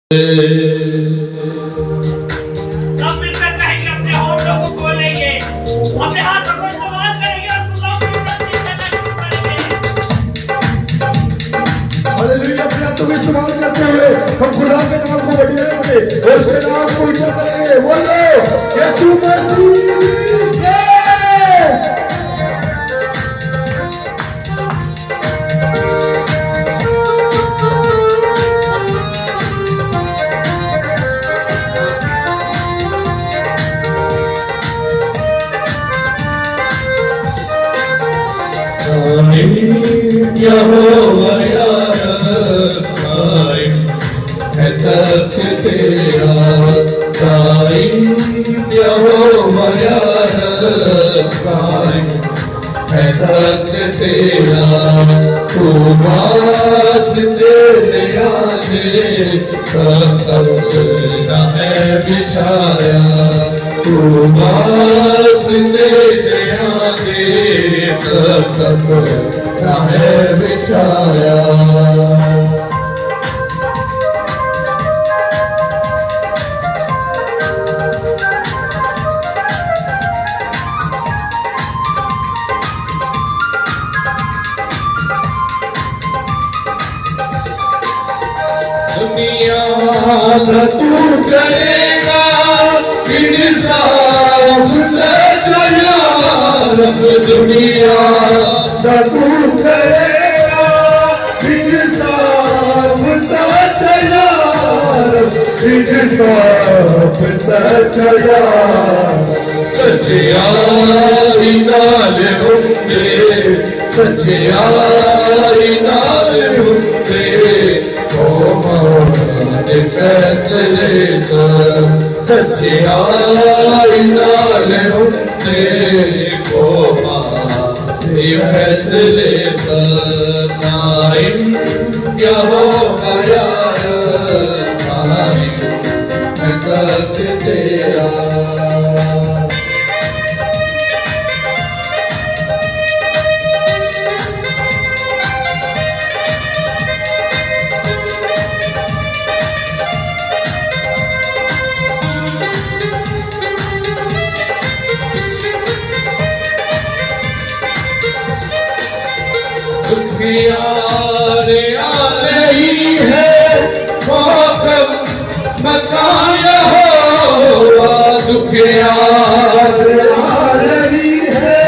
सब मिलकर कहेंगे, अपने होठों को खोलेंगे, अपने हाथों को इस्तेमाल करेंगे और खुदावंद की तस्बीह करना शुरू करेंगे। हालेलुया। अपने हाथों को इस्तेमाल करते हुए हम खुदा के नाम को बढ़ाएंगे और उसके नाम को ऊंचा करेंगे। बोलो यीशु मसीह जय। यहोवा कायम है तख्त तेरा, कायम यहोवा कायम है तख्त तेरा। तू वास्ते तेरा दे तख्त न है बिछाया, तू वास्ते तेरा दे तख्त है बिछाया। दुनिया का तू करेगा इंसाफ सच्चा, रब दुनिया तू करेगा इंसाफ सच्चा, इंसाफ सच्चा। सच्चाई नाल होंगे, सच्चाई नाल होंगे, ओ माने फैसले सब। सच्चाई नाल होंगे, ओ माने फैसले सब। कायम यहोवा कायम है तख्त तेरा। दुखियारे आ रही है मौसम मकान यहोवा, दुखियारे आ रही है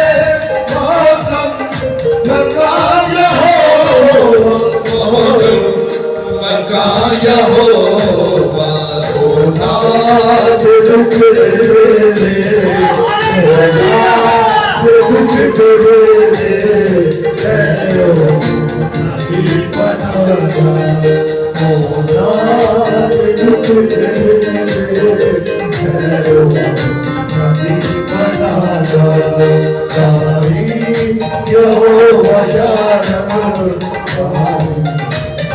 मौसम मकान यहोवा, मौसम मकान यहोवा। सोना दे दुख दे दे, दुख दे दे, नहीं बनाना। सोना दे दुख दे दे, नहीं बनाना। यहोवा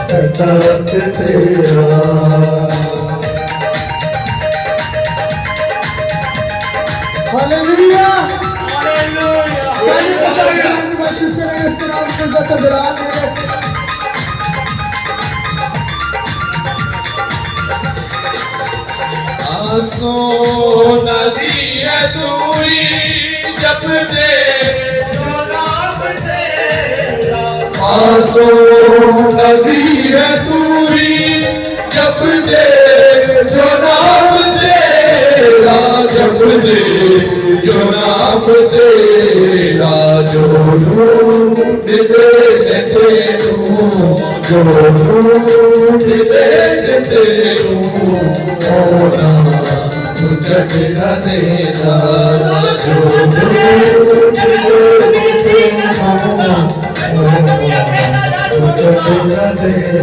तख्त तेरा। हालेलुया। हालेलुया। पहले पता है महसूस करेंगे इसके नाम से अंदर बढ़ा देंगे। आंसू नदी है दूरी जब दे जो नाम तेरा। आंसू नदी है दूरी जब दे जो नाम तेरा, जब दे जो नाम तेरा। जो ढूंढ दे तेरू, जो ढूंढ दे तेरू, होना जगना देना। जो ढूंढ दे तेरू, जगना देना।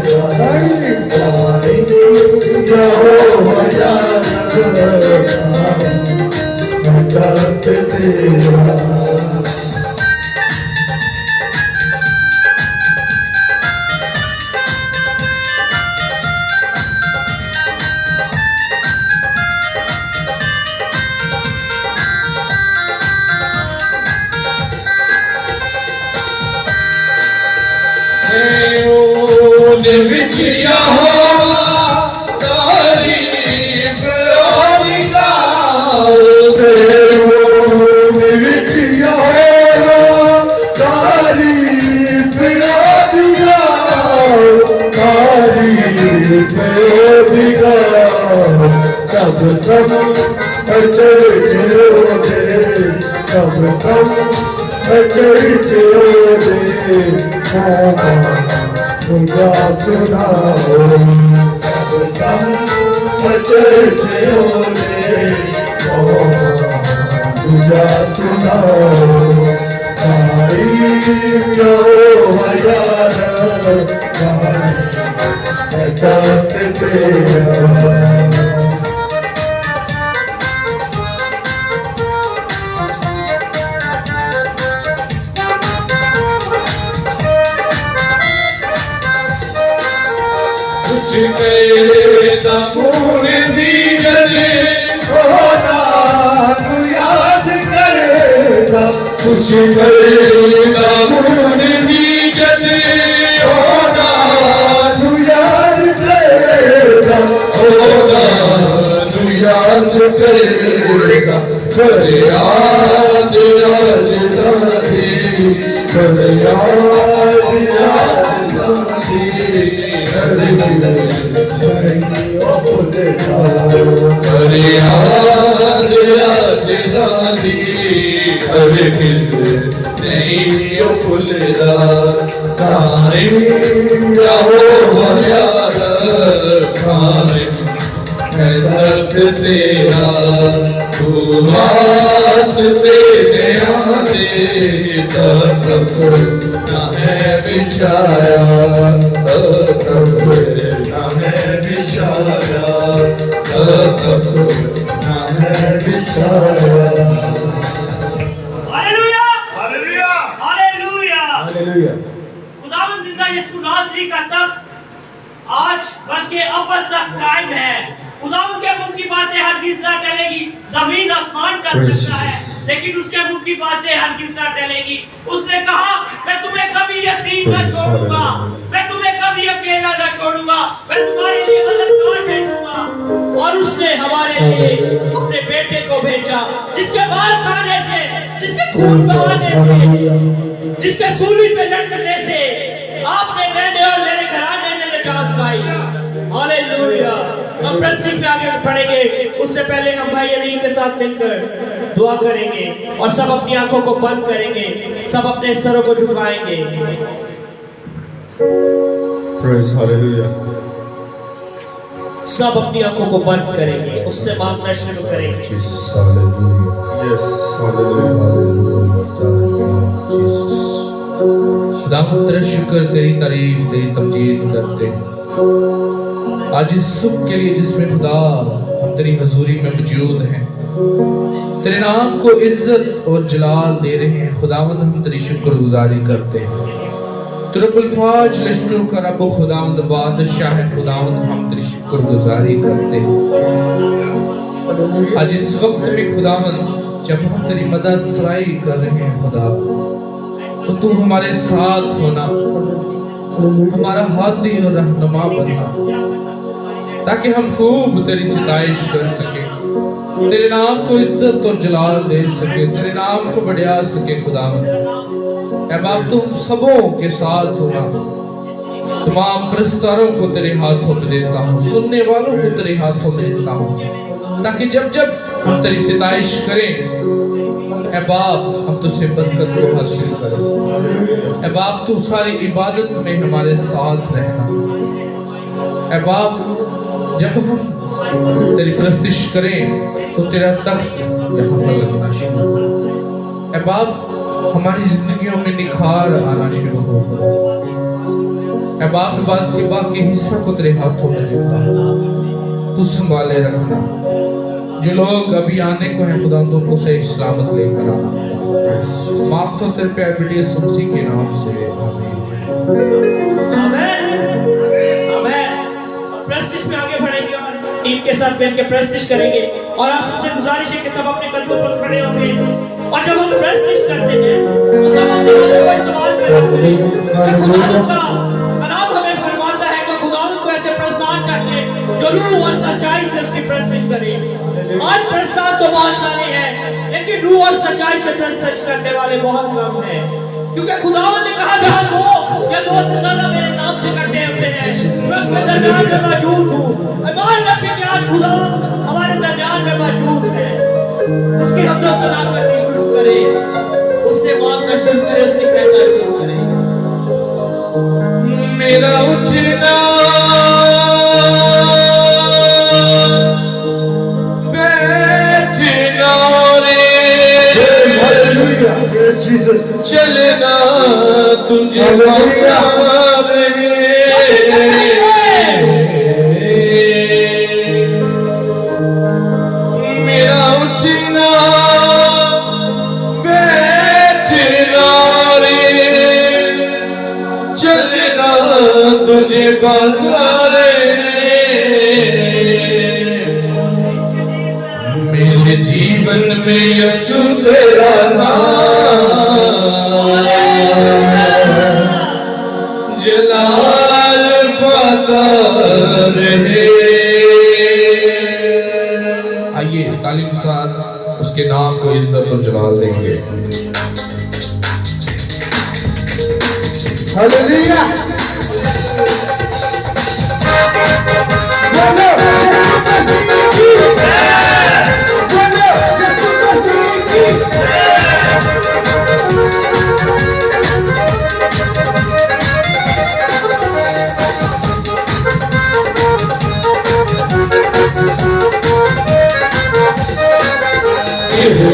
यहोवा तख्त तेरा। Seul de vigia बेबिगा सब कम चढ़ते होते सब कम चढ़ते होते उनका सुनाओ सब कम चढ़ते होते उनका सुनाओ यो हयार कुछ मेरे तपूर दी जले होना तू याद करेगा कुछ मेरे तपूर दी जले होना तू याद करेगा होना तू याद करेगा करे याद याद दादी करे याद याद दादी करे याद याद दादी अरे किस नहीं फुलदा तारे जाओ यार खाने है दर्द तेरा तू वास्ते आने तब ना है बिछाया तब ना है बिछाया तब ना है बिछाया हालेलुया हालेलुया हालेलुया खुदावंद जिंदा यीशु नासरी का तख्त आज बल्कि अब तक कायम है। खुदावंद के मुंह की बातें हरगिज़ ना टलेगी। जमीन आसमान टल सकता है लेकिन उसके मुंह की बातें हरगिज़ ना टलेगी। उसने कहा मैं तुम्हें कभी यतीम न छोड़ूंगा, मैं तुम्हें कभी अकेला न छोड़ूंगा, मैं तुम्हारे लिए मददगार भेजूंगा। और उसने हमारे लिए अपने बेटे को भेजा जिसके बाल खाने से, जिसके खून बहाने से, जिसके सूली पे लटकने से आपने मैंने और मेरे घराने ने निजात पाई। हालेलुया। हम प्रस्तुति में आगे बढ़ेंगे उससे पहले हम भाई अली के साथ मिलकर दुआ करेंगे और सब अपनी आंखों को बंद करेंगे, सब अपने सरों को झुकाएंगे। Praise hallelujah. सब अपनी आंखों को बंद करेंगे, उससे मांगना शुरू करेंगे। Jesus hallelujah. Yes hallelujah hallelujah. Jesus. खुदावंद तेरा शुक्र, तेरी तारीफ, तेरी तमजीद करते हैं आज इस सुबह के लिए जिसमें खुदा हम तेरी हजूरी में मौजूद हैं, तेरे नाम को इज्जत और जलाल दे रहे हैं। खुदावंद हम तेरी शुक्रगुजारी करते हैं। तू रब्बुल फाज लश्करों का रब खुदावंद बादशाह है। खुदावंद हम तेरी शुक्रगुजारी करते हैं आज इस वक्त में खुदावंद जब हम तेरी मदद सराई कर रहे हैं खुदा, तो तू हमारे साथ होना, हमारा हाथी और रहनुमा बनना, ताकि हम खूब तेरी सिताइश कर सके, तेरे नाम को इज्जत और जलाल दे सके, तेरे नाम को बढ़ा सके। खुदावंद ऐ बाप तुम सबों के साथ होना, तमाम प्रस्तारों को तेरे हाथों में देता हूँ, सुनने वालों को तेरे हाथों में देता हूँ, ताकि जब जब हम तेरी सिताइश करें ऐ बाप हम तुझसे बरकत को हासिल करें। ऐ बाप तू सारी इबादत में हमारे साथ रहना। ऐ बाप जब हम तेरी प्रस्तिश करें तो तेरा तख्त यहाँ पर लगना शुरू हो। ऐ बाप हमारी जिंदगियों में निखार आना शुरू हो। ऐ बाप बाकी हिस्सा को तेरे हाथों में देता हूं, तू संभाले रखना। जो लोग अभी आने को हैं खुदा उनको सही सलामत लेकर आना। माफ तो सिर्फ बेटी यीशु के नाम से आमीन आमीन आमीन। प्रस्तिश में आगे बढ़ेंगे और टीम के साथ मिलकर प्रस्तिश करेंगे और आप सबसे गुजारिश है कि सब अपने कदमों पर खड़े होंगे और जब हम प्रस्तिश करते हैं तो सब अपने हाथों का इस्तेमाल करें। खुदा का कलाम हमें फरमाता है कि खुदा को ऐसे प्रस्ताव चाहिए जो रूह और सच्चाई से उसकी प्रस्तिश करे। आज प्रस्ताव तो बहुत सारे हैं लेकिन रूह और सच्चाई से प्रस्तिश करने वाले बहुत कम हैं, क्योंकि खुदावंद ने कहा जहां दो या दो से ज्यादा मेरे नाम से इकट्ठे होते हैं हैं, मैं आपके दरमियान में मौजूद हूँ। ईमान रखें कि आज खुदा हमारे दरमियान में मौजूद है। उसकी हमदो सना करनी शुरू करें, उससे मांगना शुरू करें, उससे कहना शुरू करें। मेरा उठना बैठना रे, चलना तुझे मेरा उठना बैठना रे, चलना तुझे बाजारे, मेरे जीवन में यीशु तेरा नाम, जलाल पाता रहे। आइए ताली के साथ उसके नाम को इज्जत और जलाल देंगे। हालेलुया।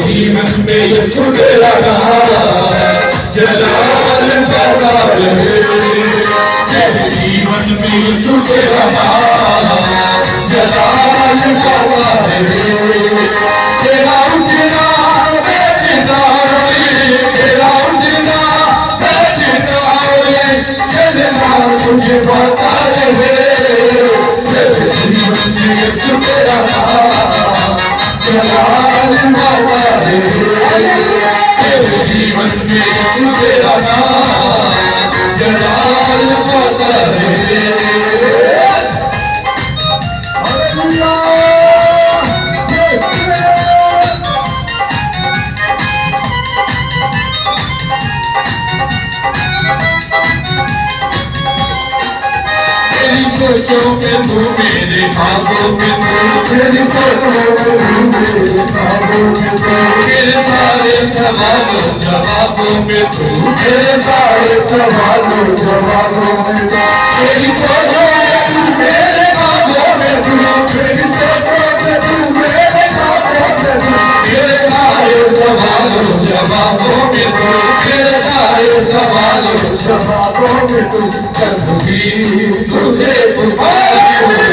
जीवन में यीशु तेरा नाम, जलाल पाता रहे। जीवन में यीशु तेरा नाम, जलाल पाता रहे। तेरा उठना बैठना रे, तेरा उठना बैठना रे, चलना तुझे पाता रहे। जीवन में यीशु तेरा नाम, जलाल पाता रहे। जीवन में यीशु तेरा नाम, जलाल पाता रहे। तेरी सोचों में तू, मेरे ख्वाबों में तू, तेरी सोचों में तू, मेरे ख्वाबों में तू, तेरे सारे सवालों जवाबों में तू, तेरे सारे सवालों जवाबों में तू, तेरी सोचों में तू, मेरे ख्वाबों में तू, तेरी सोचों में तू, मेरे ख्वाबों में तू, तेरे सारे सवालों जवाबों में तू, तेरे सारे सवालों जवाबों में तू, जब भी तुझे पुकारूं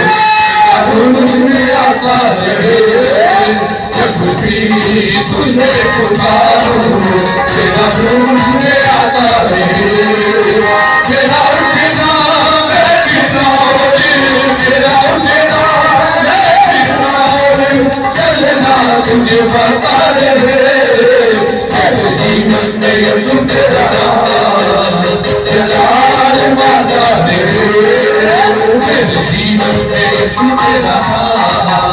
मुझे आता रहे। जब भी तुझे पुकारूं तेरा मुझे आता रहे। तेरा उठना बैठना रे, तेरा उठना बैठना रे, चलना तुझे पता रहे। जीवन में यीशु तेरा नाम, जलाल पाता रहे। जीवन में यीशु तेरा नाम,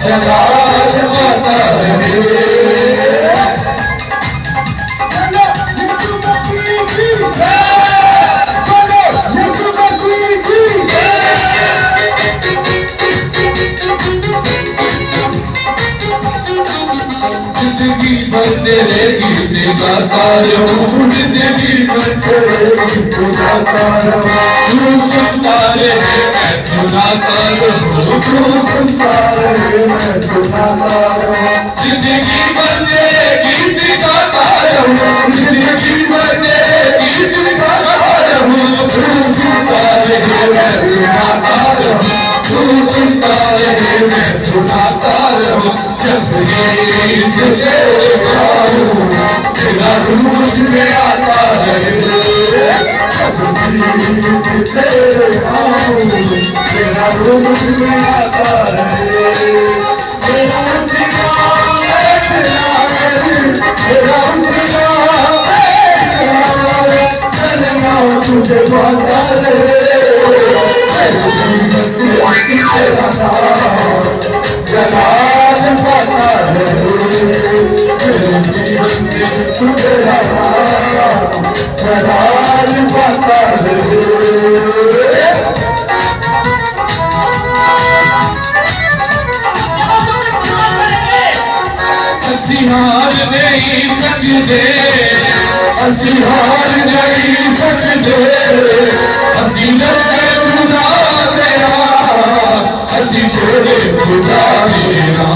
जलाल पाता रहे। जिंदगी भर तेरे गीत गाता रहूं, जिंदगी भर तेरे गीत गाता रहूं। तू सुनता रहे मैं सुनाता रहूं, तू सुनता रहे मैं सुनाता रहूं। जिंदगी भर तेरे गीत गाता रहूं, जिंदगी भर तेरे गीत गाता रहूं। तू सुनता रहे मैं सुनाता रहूं, तू सुनता रहे मैं सुनाता रहूं। जब ये तुझे गाऊं तेरा रूह मुझ में आता रहे। जब ये तुझे गाऊं तेरा रूह मुझ में आता रहे। तेरा उठना बैठना रे, तेरा उठना बैठना रे, चलना तुझे पाता रहे। जीवन में तेरा नाम, जलाल पाता रहे। जीवन में यीशु तेरा नाम, जलाल पाता रहे। हार नहीं सकते, असी हार नहीं सकते, असी लश्कर खुदा तेरा, असी शेरे खुदा तेरा,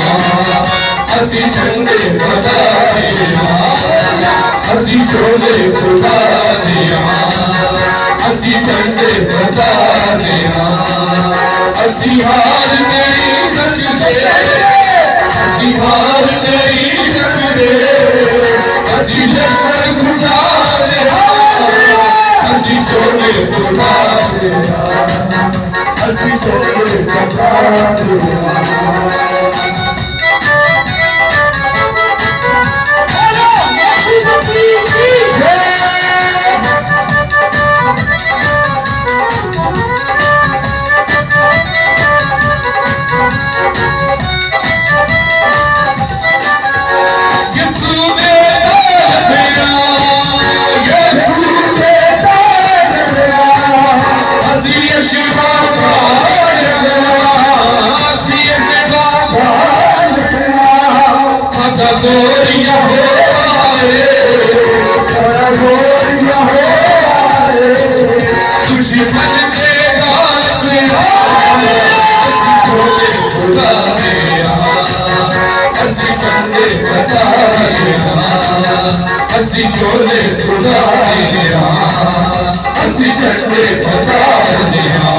असी झंडे खुदा तेरा, असी शोले खुदा तेरा, असी झंडे खुदा तेरा, असी हार नहीं सकते, असी हार नहीं सकते, असी लश्कर खुदा तेरा, असी शोले खुदा तेरा, असी शोले खुदा तेरा। असी शोले खुदा दिया, असी झंडे खुदा दिया,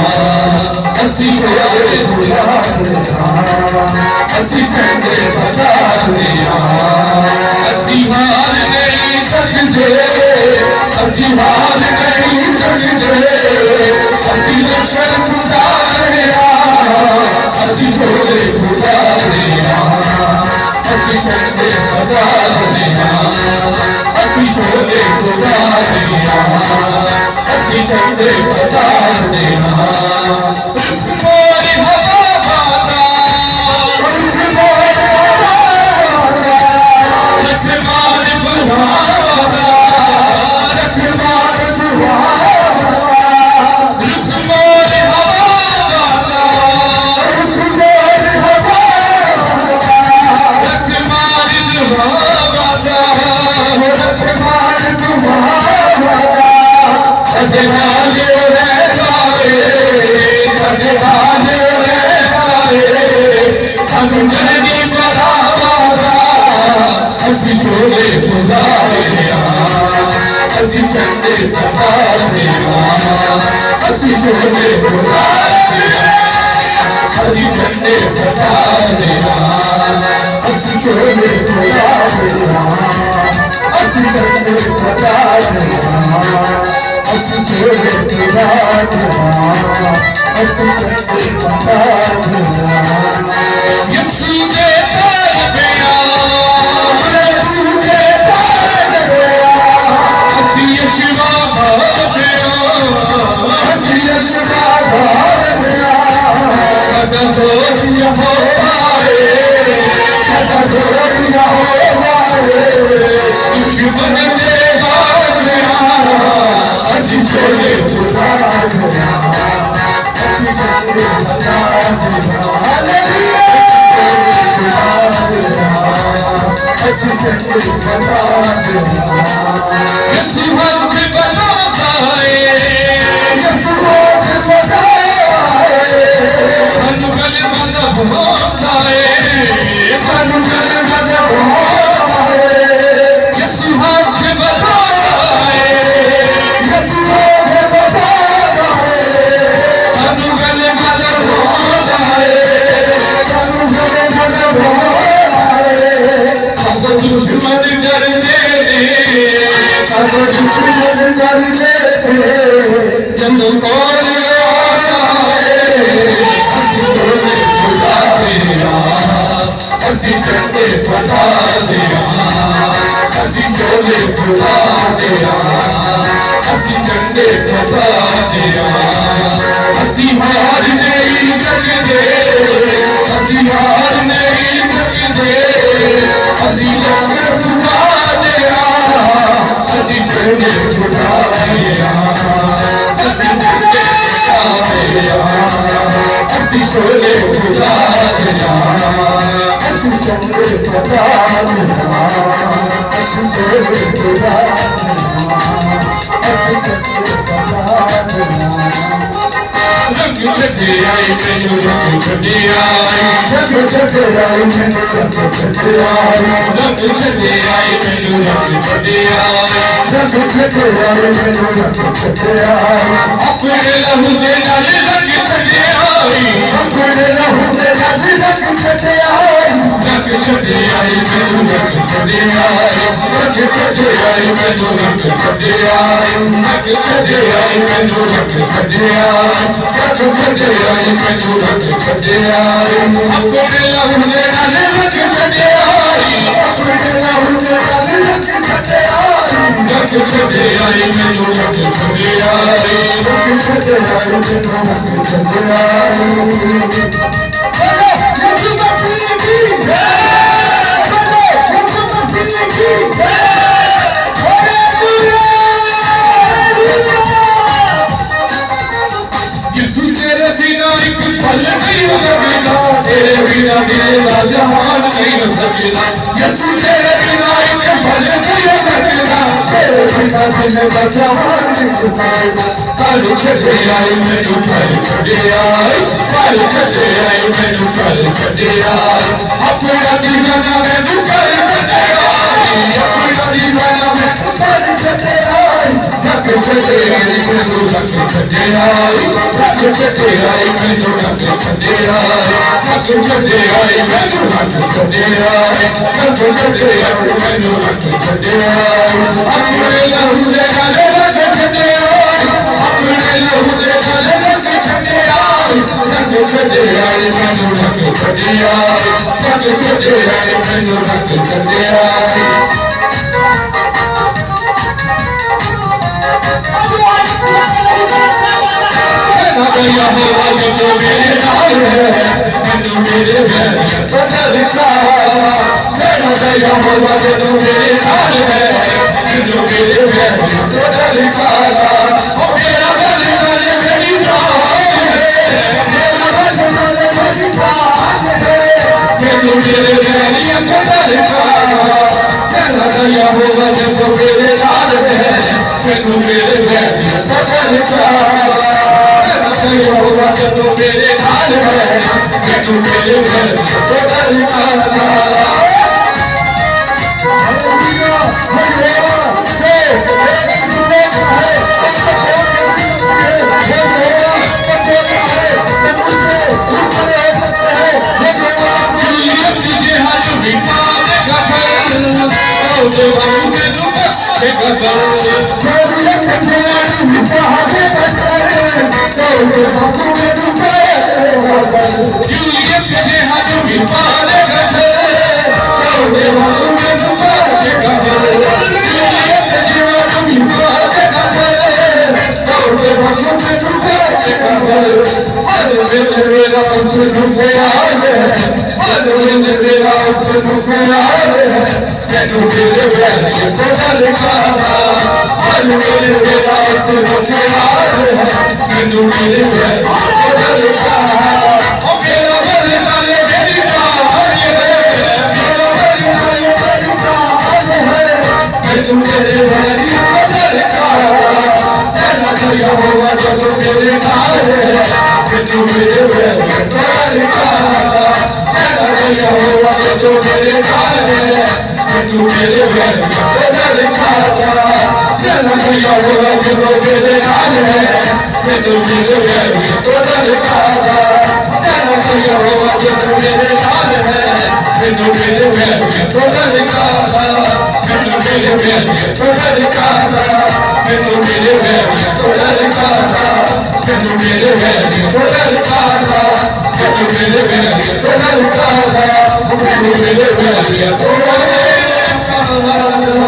असी शोले खुदा दिया, असी झंडे खुदा दिया, असी हार नहीं सकते, असी हार नहीं सकते, असी लश्कर खुदा दिया, असी शोले खुदा दिया, असी झंडे खुदा दिया, असी शोले खुदा दिया, असी झंडे खुदा दिया। मोरी हवा माता, मोरी हवा माता, रखवार बुहारा, रखवार बुहारा, मोरी हवा माता, मोरी हवा माता, रखवार बुहारा, अजहाले रह जाए, अजहाले रह जाए, अंदर की बराबरा, असी शोले खुदा दिया, असी झंडे खुदा दिया, असी शोले खुदा दिया, असी झंडे खुदा दिया, असी शोले खुदा दिया, असी झंडे खुदा दिया, असी शोले खुदा दिया, असी झंडे खुदा दिया। यीशु ने तार गया, यीशु ने तार गया, असी यीशुआ भाग गया, असी यीशुआ भाग गया, सदा जोर यहोवा है, सदा जोर यहोवा है, दुश्मन ने भाग गया, असी शोले खुदा दिया, असी झंडे खुदा दिया, हालेलुया, असी झंडे खुदा दिया। यीशु हक बनाता है, यीशु हक बनाता है, सानू गलत होता है, सानू गलत होता है, यीशु हक बनाता है, यीशु हक बनाता है, सानू गलत होता है, सानू गलत होता है, सब दुश्मन डरने दे, सब दुश्मन डरने दे, जब कौन आता है, असी शोले खुदा दिया, असी झंडे खुदा दिया, असी शोले खुदा दिया, असी झंडे खुदा दिया, असी हार नहीं सकते, असी हार नहीं सकते, असी लश्कर खुदा दिया, असी झंडे खुदा दिया, असी झंडे खुदा दिया, असी शोले खुदा दिया, असी रंग छटे आई मैनू रंग छटे आई रंग छटे आई मैनू रंग छटे आई रंग छटे आई मैनू रंग छटे आई रंग छटे आई मैनू रंग छटे आई अपने लहू दे नाल रंग छटे आई अपने लहू दे नाल रंग छटे आई रंग छटे आई मैनू रंग छटे आई रंग छटे आई मैनू रंग छटे आई रंग छटे आई मैनू रंग छटे आई रंग छटे आई मैनू रंग छटे आई अपने लहू दे नाल रंग छटे आई अपने लहू दे नाल रंग छटे आई रंग छटे आई मैनू रंग छटे आई रंग छटे आई मैनू रंग छटे आई यीशु मसीह की जय यीशु मसीह की जय यीशु तेरे बिना एक पल नहीं लगेगा तेरे बिना मेरा जहान नहीं हो सकेगा यीशु तेरे बिना एक पल नहीं लगेगा तेरे बिना मेरा जहान नहीं हो सकेगा कल छटे आई मैनू कल छटे आई कल छटे आई मैनू कल छटे आई अपना दीवाना मैनू कल छटे आई अपना दीवाना मैनू कल छटे आई रंग छटे आई मैनू रंग छटे आई रंग छटे आई मैनू रंग छटे आई रंग छटे आई मैनू रंग छटे आई रंग छटे आई मैनू रंग छटे आई अपने लहू दे नाल रंग छटे आई अपने लहू दे नाल रंग छटे आई रंग छटे आई मैनू रंग छटे आई रंग छटे आई मैनू रंग छटे आई यहोवा जो मेरे नाल है मैनू मेरे बैरियां तो डरता मेरा यहोवा जो मेरे नाल है मैनू मेरे बैरियां तो डरता ओ मेरा गल नाल मेरी जान है मेरा गल नाल मेरी जान है मैनू मेरे बैरियां तो डरता मेरा यहोवा जो मेरे नाल है मैनू मेरे बैरियां तो डरता यहोवा जो मेरे नाल है मैनू मेरे बैरियां तो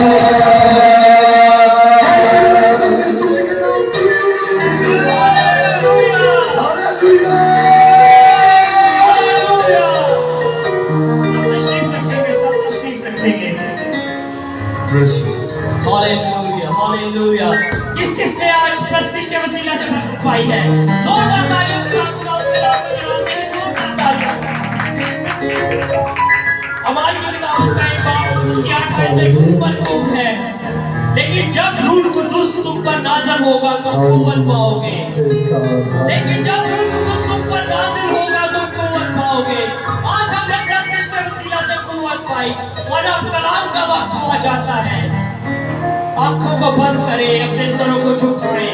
डरता हालेलुया हालेलुया। किस किसने आज प्रस्तिश के वसीला से बरकत पाई है? जोरदार तालियों के साथ खुदा के नाम को जलाल देंगे, जोरदार तालियां। हमारी की किताब उसका 1 बाब उसकी 8 आयत में मरकूब है, लेकिन जब रूह कुदुस तुम पर नाज़िल होगा तो कुव्वत पाओगे। लेकिन जब रूह कुदुस तुम पर नाज़िल होगा तो कुव्वत पाओगे। आज हमने प्रश्न के वसीला से कुव्वत पाई और अब कलाम का वक्त हुआ जाता है। आंखों को बंद करें, अपने सरों को झुकाएं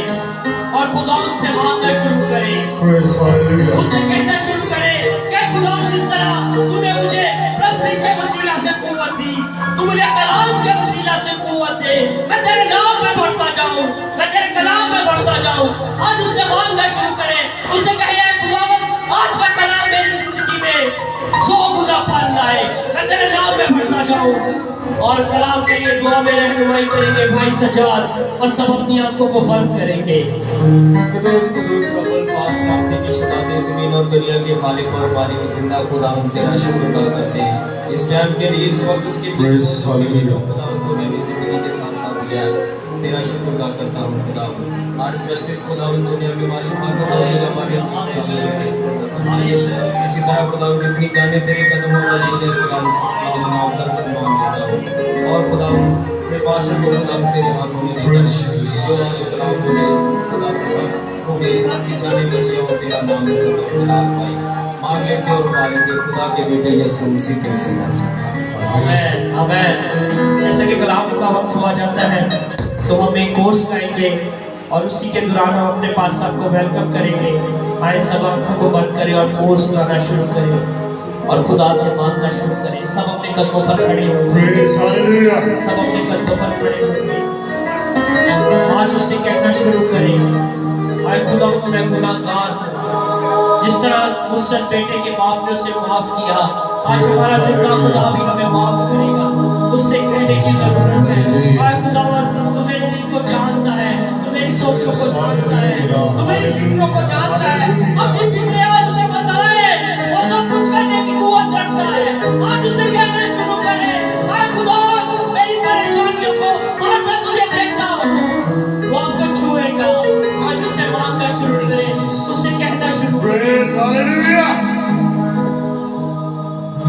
और खुदावंद से मांगना शुरू करें, उससे कहना शुरू करें कि खुदावंद जिस तरह तूने मुझे प्रश्न के वसीला से कुव्वत दी, तू मुझे कलाम के वसीला से कुव्वत दे, मैं तेरे नाम में बढ़ता जाऊं, मैं तेरे कलाम में बढ़ता जाऊं। आज उससे मांगना शुरू करें, उससे कहिए खुदावंद आज का कलाम मेरी जिंदगी में 100 गुना फल लाए, मैं तेरे नाम में बढ़ता जाऊं। और कलाम के लिए दुआ में रहनुमाई करेंगे भाई सजाद, और सब अपनी आंखों को बंद करेंगे। कुदूस कुदूस कबूल फास मानते की शताब्दी ज़मीन और दुनिया के खालिक और मालिक जिंदा खुदा हम तेरा शुक्र अदा करते हैं इस टाइम के लिए, इस वक्त के लिए खुदा तूने हमें जिंदगी के साथ साथ लिया है, तेरा शुक्र अदा करता हूँ खुदा। हर प्रश्न खुदा तूने हमें हमारी हिफाजत और हमारे इसी तरह खुदा जितनी जाने तेरे कदमों में जीने खुदा मांग कर मांग लेता हूँ। और खुदा मेरे पास को खुदा तेरे हाथों में देता हूँ, जो आज कलाम बोले खुदा सब हमें जाने बचे और तेरा नाम इज्जत और जलाल पाए मांग लेते और पा लेते खुदा के बेटे यीशु मसीह के वसीला से। आमीन आमीन। जैसे कि कलाम का वक्त हुआ जाता है तो हम एक कोर्स गाएंगे और उसी के दौरान हम अपने पास सबको वेलकम करेंगे। आए सब आंखों को बंद करें और कोर्स गाना शुरू करें और खुदा से मांगना शुरू करें। सब अपने कदमों पर खड़े होंगे, सब अपने कदमों पर खड़े होंगे। आज उससे कहना शुरू करें, आए खुदा मैं गुनाहगार हूँ, जिस तरह मुझसे बेटे के बाप ने उसे माफ किया, आज हमारा जिंदा खुदा भी हमें माफ करेगा। उससे कहने की जरूरत है, आए खुदावन तू मेरे दिल को जानता है, तू मेरी सोचों को जानता है, तू मेरी फिक्रों को जानता है। अपनी फिक्रें आज उसे बताए, वो सब कुछ करने की कुव्वत रखता है। आज उसे कहना शुरू करे, आए खुदा मेरी परेशानियों को आज मैं तुझे देखता हूँ, वो आपको छुएगा। आज उससे मांगना शुरू करे, उससे कहना शुरू करे।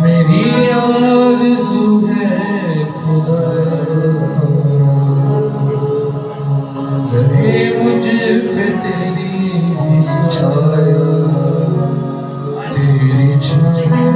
मेरी आरज़ू है खुदा रहे मुझ पे तेरी छाया, तेरी खुदा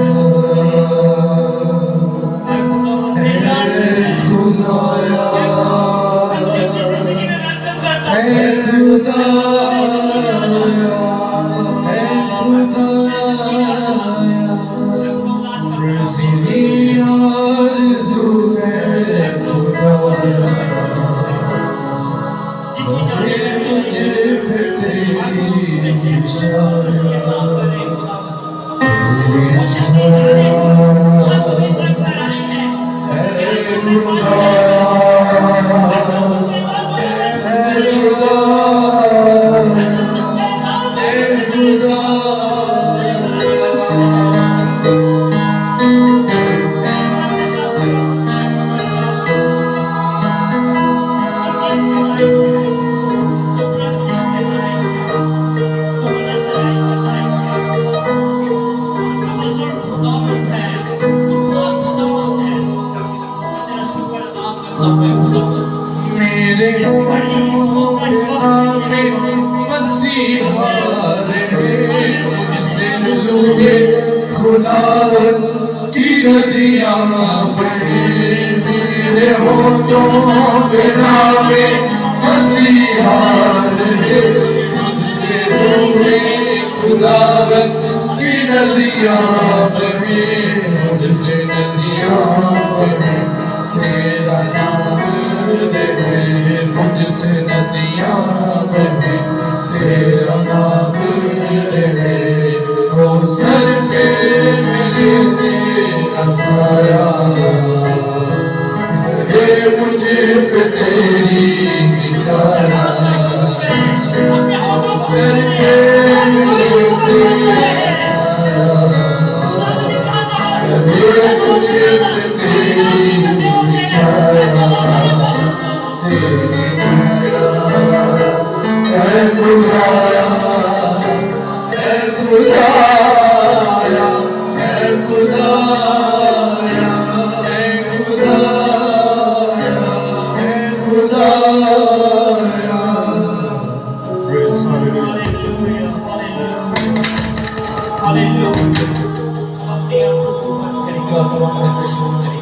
पवित्र आत्मा का प्रश्न करें।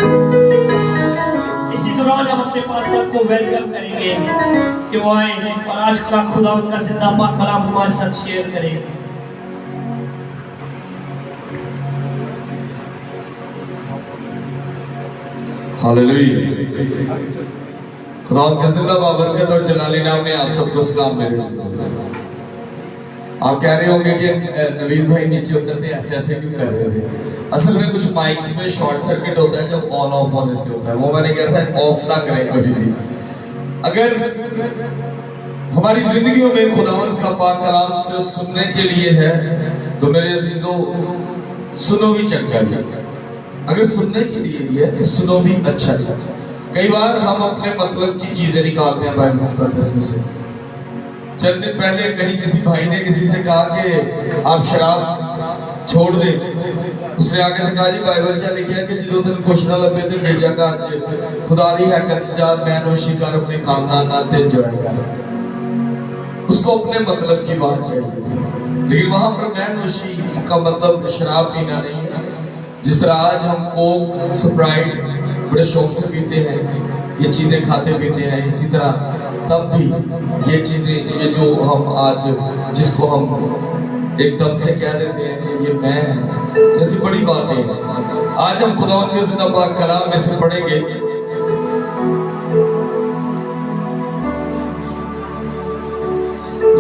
इसी दौरान हम अपने पास सबको वेलकम करेंगे कि वो आए और आज का खुदा उनका जिंदा पाक कलाम हमारे साथ शेयर करें। हालेलुया। खुदा के जिंदा बाबरकत और जलाली नाम में आप सबको सलाम मेरे। आप कह रहे होंगे कि नवीन भाई नीचे उतरते ऐसे ऐसे क्यों कर रहे थे? असल में कुछ माइक्स में शॉर्ट सर्किट होता है जो ऑन ऑफ होने से होता है, वो मैंने कहा था ऑफ ना करें कभी भी। अगर हमारी जिंदगियों में खुदावंद का पाक कलाम सिर्फ सुनने के लिए है तो मेरे अजीजों सुनो भी चंगा है, अगर सुनने के लिए ही है तो सुनो भी अच्छा है। कई बार हम अपने मतलब की चीजें निकालते हैं बाइबल मुकद्दस में से। चंद दिन पहले कहीं किसी भाई ने किसी से कहा कि आप शराब छोड़ दे, उसने आगे से कहा जी बाइबल च लिखा कि जो तेन कुछ ना लगे तो गिरजा घर च खुदा दी हैकत च जा मैनोशी कर अपने खानदान नाल ते एंजॉय कर। उसको अपने मतलब की बात चाहिए थी, लेकिन वहां पर मैनोशी का मतलब शराब पीना नहीं है। जिस तरह आज हम कोक स्प्राइट बड़े शौक से पीते हैं, ये चीजें खाते पीते हैं, इसी तरह तब भी ये चीजें ये जो हम आज जिसको हम एकदम से कह देते हैं कि ये मैं है, जैसी बड़ी बातें हैं। आज हम खुदा के जिंदा पाक कलाम में से पढ़ेंगे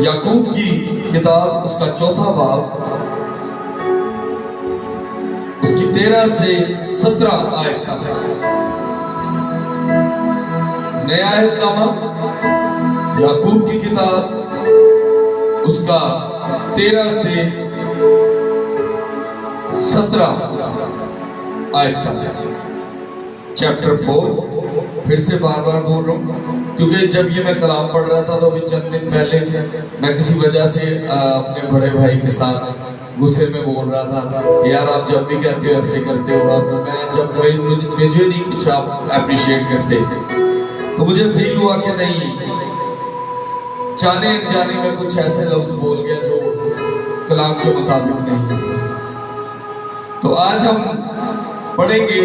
याकूब की किताब उसका 4था बाब उसकी 13 से 17 आयत तक। नया अहदनामा याकूब की किताब उसका 13 से 17 आयत तक, चैप्टर 4। फिर से बार बार बोल रहा हूँ क्योंकि जब ये मैं कलाम पढ़ रहा था तो अभी चंद दिन पहले मैं किसी वजह से अपने बड़े भाई के साथ गुस्से में बोल रहा था कि यार आप जब भी कहते हो ऐसे करते हो, अब मैं जब मुझे नहीं कुछ आप अप्रिशिएट करते तो मुझे फील हुआ कि नहीं, जाने जाने में कुछ ऐसे लफ्ज बोल गया जो कलाम के मुताबिक नहीं है। तो आज हम पढ़ेंगे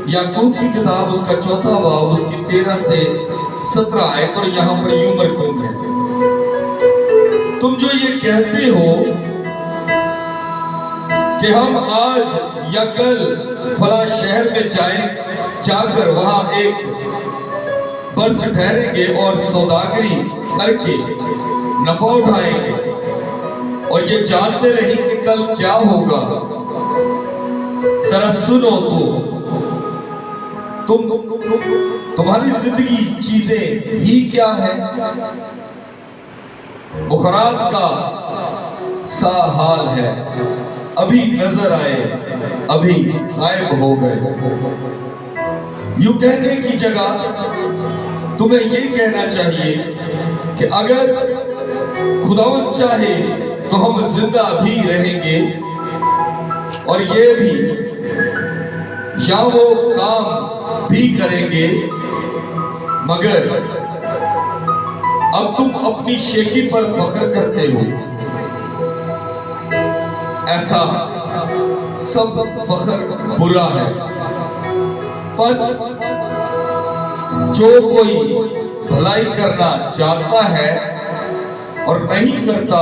याकूब की किताब उसका 4था बाब उसकी 13 से 17 आयत, और यहाँ पर यूं मरकूम है, तुम जो ये कहते हो कि हम आज या कल फला शहर में जाकर वहां एक बरस ठहरेंगे और सौदागरी करके नफा उठाएंगे और ये जानते रहे कि कल क्या होगा, जरा सुनो तो तुम्हारी जिंदगी चीजें ही क्या है? बुखरात का सा हाल है, अभी नजर आए अभी गायब हो गए। यूं कहने की जगह तुम्हें ये कहना चाहिए कि अगर खुदावंद चाहे तो हम जिंदा भी रहेंगे और ये भी या वो काम भी करेंगे, मगर अब तुम अपनी शेखी पर फख्र करते हो। ऐसा सब फख्र बुरा है। बस जो कोई भलाई करना चाहता है और नहीं करता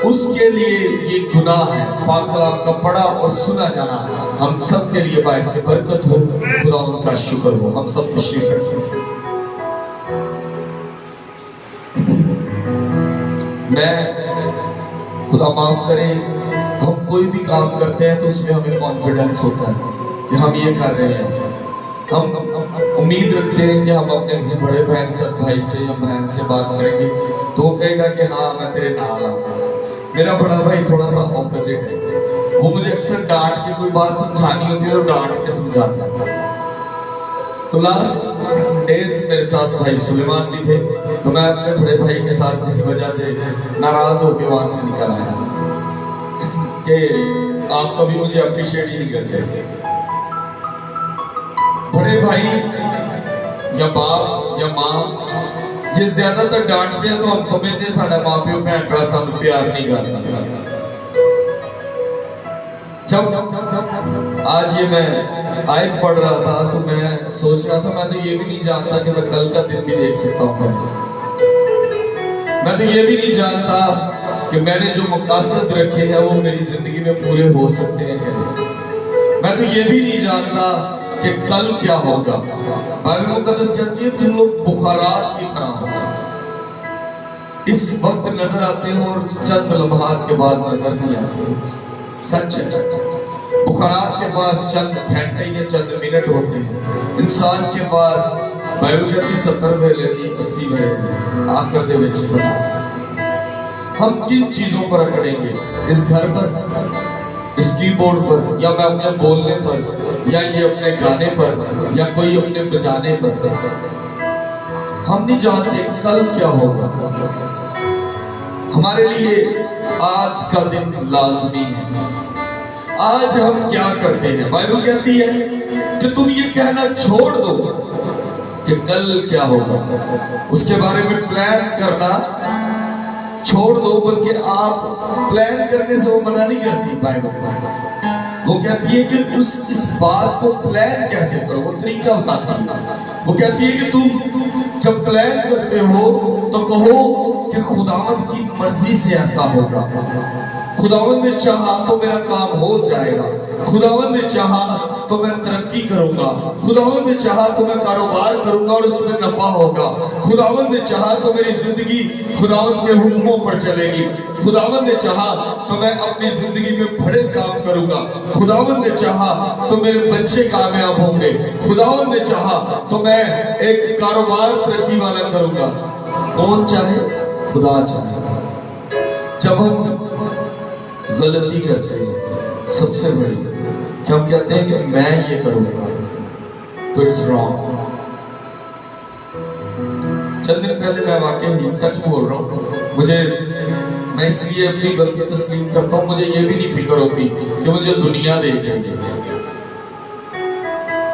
उसके लिए ये गुनाह है। पाक कलाम का पढ़ा और सुना जाना हम सब के लिए बाइस से बरकत हो। खुदा उनका शुक्र हो। हम सब तशरीफ रखें। मैं खुदा माफ करे, हम कोई भी काम करते हैं तो उसमें हमें कॉन्फिडेंस होता है कि हम ये कर रहे हैं। हम उम्मीद रखते हैं कि हम अपने किसी बड़े बहन से भाई से या बहन से बात करेंगे तो वो कहेगा कि हाँ मैं तेरे नाल हूं। मेरा बड़ा भाई थोड़ा सा ऑपोजिट है, वो मुझे अक्सर डांट के कोई बात समझानी होती है और डांट के समझाता है। तो लास्ट डेज मेरे साथ भाई सुलेमान भी थे, तो मैं अपने बड़े भाई के साथ किसी वजह से नाराज होकर वहां से निकल आया कि आप कभी मुझे अप्रिशिएट ही नहीं करते। बड़े भाई या बाप या माँ ये ज्यादातर डांटते हैं तो हम समझते हैं साडा माँ प्यो भैन भरा सानू प्यार नहीं करता। जब आज ये मैं आयत पढ़ रहा था तो मैं सोच रहा था, मैं तो ये भी नहीं जानता कि मैं कल का दिन भी देख सकता हूँ। मैं तो ये भी नहीं जानता कि मैंने जो मकासद रखे हैं वो मेरी जिंदगी में पूरे हो सकते हैं कि नहीं। मैं तो ये भी नहीं जानता कि कल क्या होगा। बाइबल मुकद्दस कहती है तुम लोग बुखारात की तरह हो, इस वक्त नजर आते हो और चंद लम्हात के बाद नजर नहीं आते। सच है, बुखारात के पास चंद घंटे या चंद मिनट होते हैं। इंसान के पास बाइबल कहती 70 वेले दी 80 वेले आखिर दे विच फना। हम किन चीजों पर अकड़ेंगे? इस घर पर, इस कीबोर्ड पर, या मैं अपने बोलने पर, या ये अपने गाने पर, या कोई अपने बजाने पर? हम नहीं जानते कल क्या होगा। हमारे लिए आज का दिन लाजमी है। आज हम क्या करते हैं? बाइबल कहती है कि तुम ये कहना छोड़ दो कि कल क्या होगा, उसके बारे में प्लान करना छोड़ दो। बल्कि आप प्लान करने से वो मना नहीं करती बाइबल। वो कहती है कि इस बात को प्लान कैसे करो, वो तरीका बताती है। वो कहती है कि तुम जब प्लान करते हो तो कहो कि खुदावंद की मर्जी से ऐसा होगा, खुदावंद ने चाहा तो मेरा काम हो जाएगा, खुदावंद ने चाहा तो मैं तरक्की करूंगा, खुदावंद ने चाहा तो मैं कारोबार करूंगा और उसमें नफा होगा, खुदावंद ने चाहा तो मेरी जिंदगी खुदावंद के हुक्मों पर चलेगी, खुदावंद ने चाहा तो मैं अपनी जिंदगी में बड़े काम करूंगा, खुदावंद ने चाहा तो मेरे बच्चे कामयाब होंगे, खुदावंद ने चाहा तो मैं एक कारोबार तरक्की वाला करूंगा। कौन चाहे? खुदा चाहे। जब हम गलती करते हैं सबसे बड़ी कि हम कहते हैं कि मैं ये करूंगा, तो इट्स रॉन्ग। चंद दिन पहले मैं वाकई सच बोल रहा हूँ, मैं इसलिए अपनी गलती तस्लीम करता हूँ। मुझे ये भी नहीं फिक्र होती कि मुझे दुनिया देख रही है।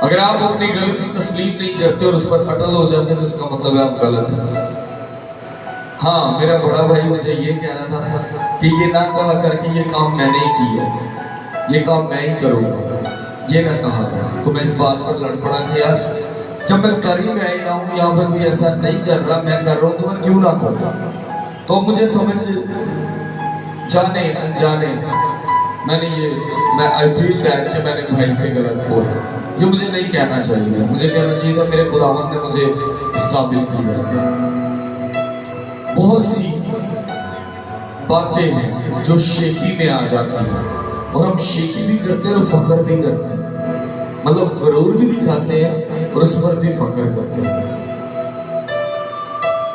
अगर आप अपनी गलती तस्लीम नहीं करते और उस पर अटल हो जाते तो इसका मतलब है आप गलत हैं। हाँ, मेरा बड़ा भाई मुझे ये कहना था कि ये ना कहा करके ये काम मैंने ही किया, ये काम मैं ही करूँगा, ये ना कहा था। तो मैं इस बात पर लड़ पड़ा कि यार जब मैं कर ही रहा हूँ, यहाँ पर कोई ऐसा नहीं कर रहा, मैं कर रहा हूँ, तो मैं क्यों ना करूँ। तो मुझे समझ जाने अनजाने मैं आई फील दैट कि मैंने भाई से गलत बोला। ये मुझे नहीं कहना चाहिए, मुझे कहना चाहिए था मेरे खुदावंद ने मुझे इस काबिल किया। बहुत सी बातें हैं जो शेखी में आ जाती हैं और हम शेखी भी करते हैं और फख्र भी करते हैं, मतलब गरूर भी दिखाते हैं और उस पर भी फख्र करते हैं।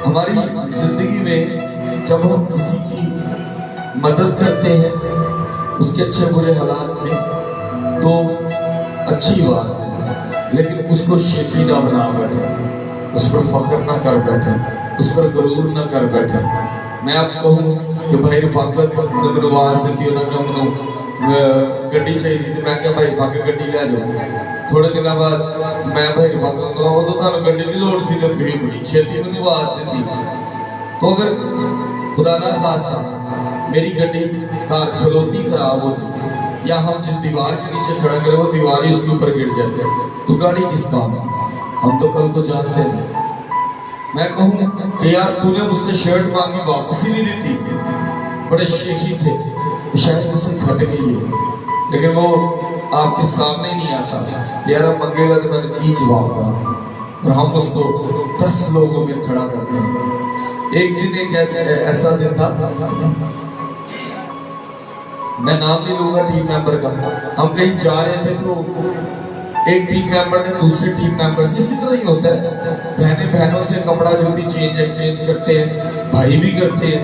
हमारी जिंदगी में जब हम किसी की मदद करते हैं उसके अच्छे बुरे हालात में तो अच्छी बात है, लेकिन उसको शेखी ना बना बैठे, उस पर फख्र ना कर बैठे, उस पर गरूर ना कर बैठे। मैं आप कहूँ कि भाई रफाकत मैंने आवाज़ दी थी, उन्होंने मैंने गड्डी चाहिए थी, मैं क्या भाई रफाकत गड्डी ले जाओ। थोड़े दिन बाद मैं भाई रफाकत तो तुम गड्डी की लोड़ थी तो तुम बड़ी छेती में आवाज़ दी थी। तो अगर खुदा ना खास्ता मेरी गड्डी कार खलोती खराब हो जाए या हम जिस दीवार के नीचे खड़ा करें वो दीवार ही उसके ऊपर गिर जाए तो गाड़ी किस काम की? हम तो कल को जानते हैं। मैं कहूँ कि यार तूने मुझसे शर्ट मांगी वापस ही नहीं देती, बड़े शेखी से, शायद मुझसे फट गई है, लेकिन वो आपके सामने नहीं आता कि यार हम मंगेगा तो मैंने की जवाब दूँ, और हम उसको 10 लोगों में खड़ा करते हैं। एक दिन एक ऐसा दिन था, मैं नाम नहीं लूंगा टीम मेंबर का, हम कहीं जा रहे थे तो एक टीम मेंबर ने दूसरे टीम मेंबर से, इसी तरह ही होता है, बहनें बहनों से कपड़ा जूती चेंज एक्सचेंज करते हैं, भाई भी करते हैं।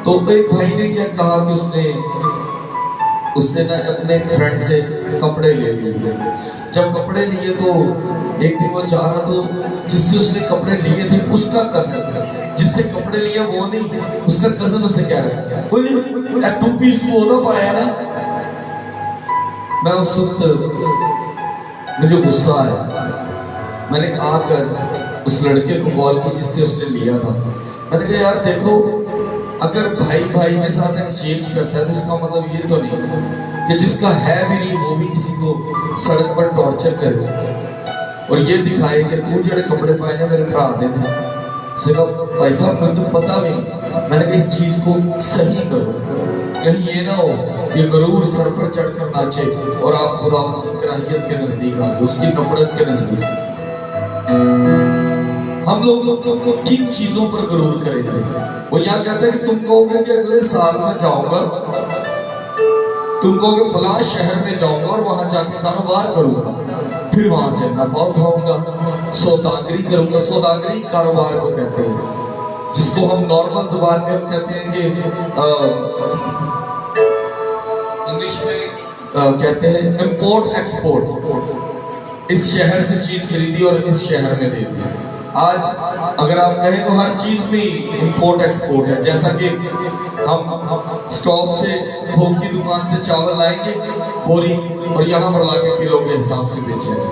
तो एक भाई ने क्या कहा कि उससे ना अपने फ्रेंड से कपड़े ले लिए। जब कपड़े लिए तो एक दिन वो जा रहा तो जिससे उसने कपड़े लिए थे उसका कजन, जिससे कपड़े लिए वो नहीं, उसका कजन उसे कह रहा है कोई 2 पीस को होना पाया ना। मैं उस वक्त मुझे गुस्सा आया, मैंने आकर उस लड़के को कॉल की जिससे उसने लिया था। मैंने कहा यार देखो अगर भाई भाई के साथ एक्सचेंज करता है तो इसका मतलब ये तो नहीं कि जिसका है भी नहीं वो भी किसी को सड़क पर टॉर्चर करे और ये दिखाए कि तू जड़े कपड़े पाए ना मेरे भरा दे भाई साहब मुझे तो पता भी नहीं। मैंने कहा इस चीज को सही करो, कहीं ये ना हो कि गरूर सर पर चढ़कर नाचे और आप खुदा की कराहियत के नजदीक आ जाओ, उसकी नफरत के नजदीक। हम लोग किन चीजों पर गरूर करेंगे? वो यहाँ कहते हैं कि तुम कहोगे कि अगले साल में जाऊंगा, तुम कहोगे फलां शहर में जाऊंगा और वहां जाके कारोबार करूंगा, फिर वहां से नफा उठाऊंगा, सौदागरी करूंगा। सौदागरी कारोबार को कहते हैं, जिसको हम नॉर्मल जुबान में हम कहते हैं कि इंग्लिश में कहते हैं इंपोर्ट एक्सपोर्ट। इस शहर से चीज खरीदी और इस शहर में दे दी। आज अगर आप कहें तो हर चीज में इंपोर्ट एक्सपोर्ट है। जैसा कि हम स्टॉक से थोक की दुकान से चावल लाएंगे बोरी और यहाँ पर लाके किलो के हिसाब से बेचेंगे,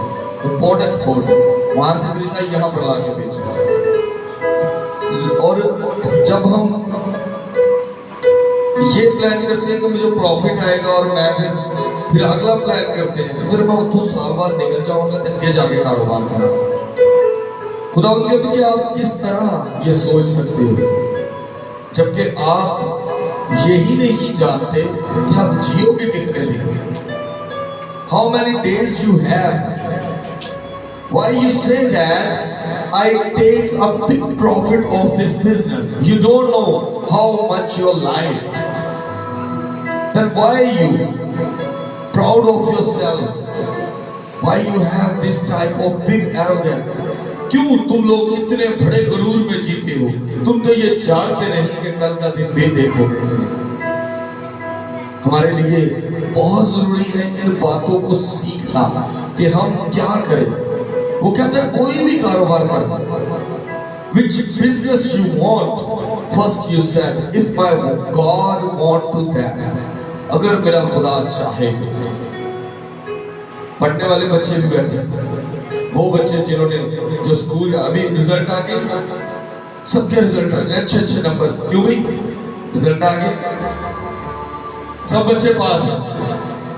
इंपोर्ट एक्सपोर्ट है। वहां से खरीदा यहाँ पर लाके बेचेंगे। और जब हम ये प्लान करते हैं कि मुझे प्रॉफिट आएगा और मैं फिर अगला प्लान करते हैं, फिर मैं तो साल बाद निकल जाऊंगा तो जाके कारोबार करूंगा। खुदा कहते हैं कि आप किस तरह ये सोच सकते हो जबकि आप यही नहीं जानते कि आप जियोगे कितने दिन। How many days you have? Why you say that I take a big profit of this business? You don't know how much your life. Then why you proud of yourself? Why you have this type of big arrogance? क्यों तुम लोग इतने बड़े गरूर में जीते हो? तुम तो ये जानते नहीं कि कल का दिन भी देखोगे। हमारे लिए बहुत जरूरी है इन बातों को सीखना कि हम क्या करें। वो कहते हैं कोई भी कारोबार कर, which business you want, first you said if my God want to that, अगर मेरा खुदा चाहे। पढ़ने वाले बच्चे भी बैठे, वो बच्चे जिन्होंने जो स्कूल अभी रिजल्ट आ गए, सबके रिजल्ट आ गए अच्छे नंबर। क्यों भाई? रिजल्ट आ गए, सब बच्चे पास हैं।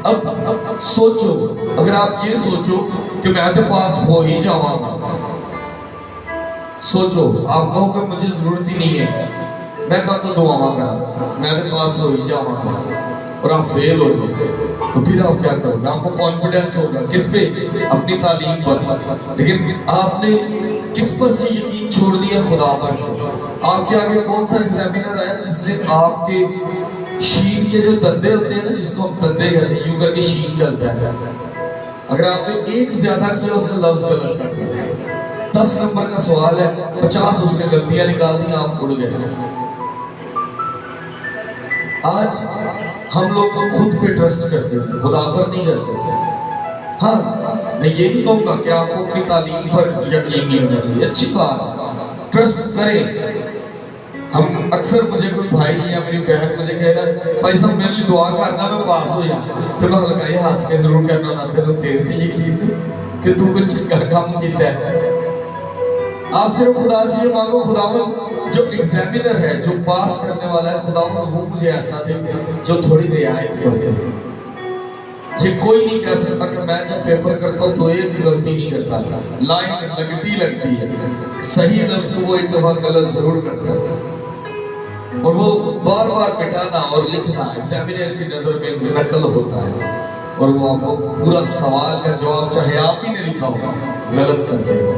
अब सोचो, अगर आप ये सोचो कि मैं तो पास हो ही जाऊंगा, सोचो आप कहो कि मुझे जरूरत ही नहीं है, मैं कब तो दुआऊंगा, मैं तो पास हो ही जाऊंगा, और आप फेल हो जाओ तो फिर आप क्या करोगे? आपको कॉन्फिडेंस होगा किस पे? अपनी तालीम पर। लेकिन आपने किस पर से यकीन छोड़ दिया? खुदा पर से। आपके आगे कौन सा एग्जामिनर आया जिसने आपके शीन के जो दंदे होते हैं ना, जिसको हम दंदे कहते हैं, यूं करके शीन डलता है। अगर आपने एक ज्यादा किया उसने लफ्ज गलत कर दिया, 10 नंबर का सवाल है, 50 उसने गलतियां निकाल दी, आप उड़ गए। आज हम लोग खुद पे ट्रस्ट करते हैं, खुदा पर नहीं करते। हाँ, मैं ये नहीं कहूंगा कि आपको अपनी तालीम पर यकीन नहीं होना चाहिए, अच्छी बात, ट्रस्ट करें। हम अक्सर, मुझे कोई भाई या मेरी बहन मुझे कहे ना भाई साहब मेरे लिए दुआ करना मैं पास हो जाऊं, तो मैं हल्का ही हंस के जरूर करना ना, तेरे तेरे यकीन नहीं कि तू कुछ काम किया है। आप सिर्फ खुदा से ये मांगो, खुदावंद जो एग्जामिनर है, जो पास करने वाला है, खुदावंद वो मुझे ऐसा दे जो थोड़ी रियायत कर दे। ये कोई नहीं कह सकता कि मैं जब पेपर करता हूँ तो एक गलती नहीं करता, लाइन लगती है, सही लफ्ज वो एक दफा गलत जरूर करता है, और वो बार बार मिटाना और लिखना एग्जामिनर की नजर में नकल होता है, और वो आपको पूरा सवाल का जवाब चाहे आप ही ने लिखा हो गलत कर देगा।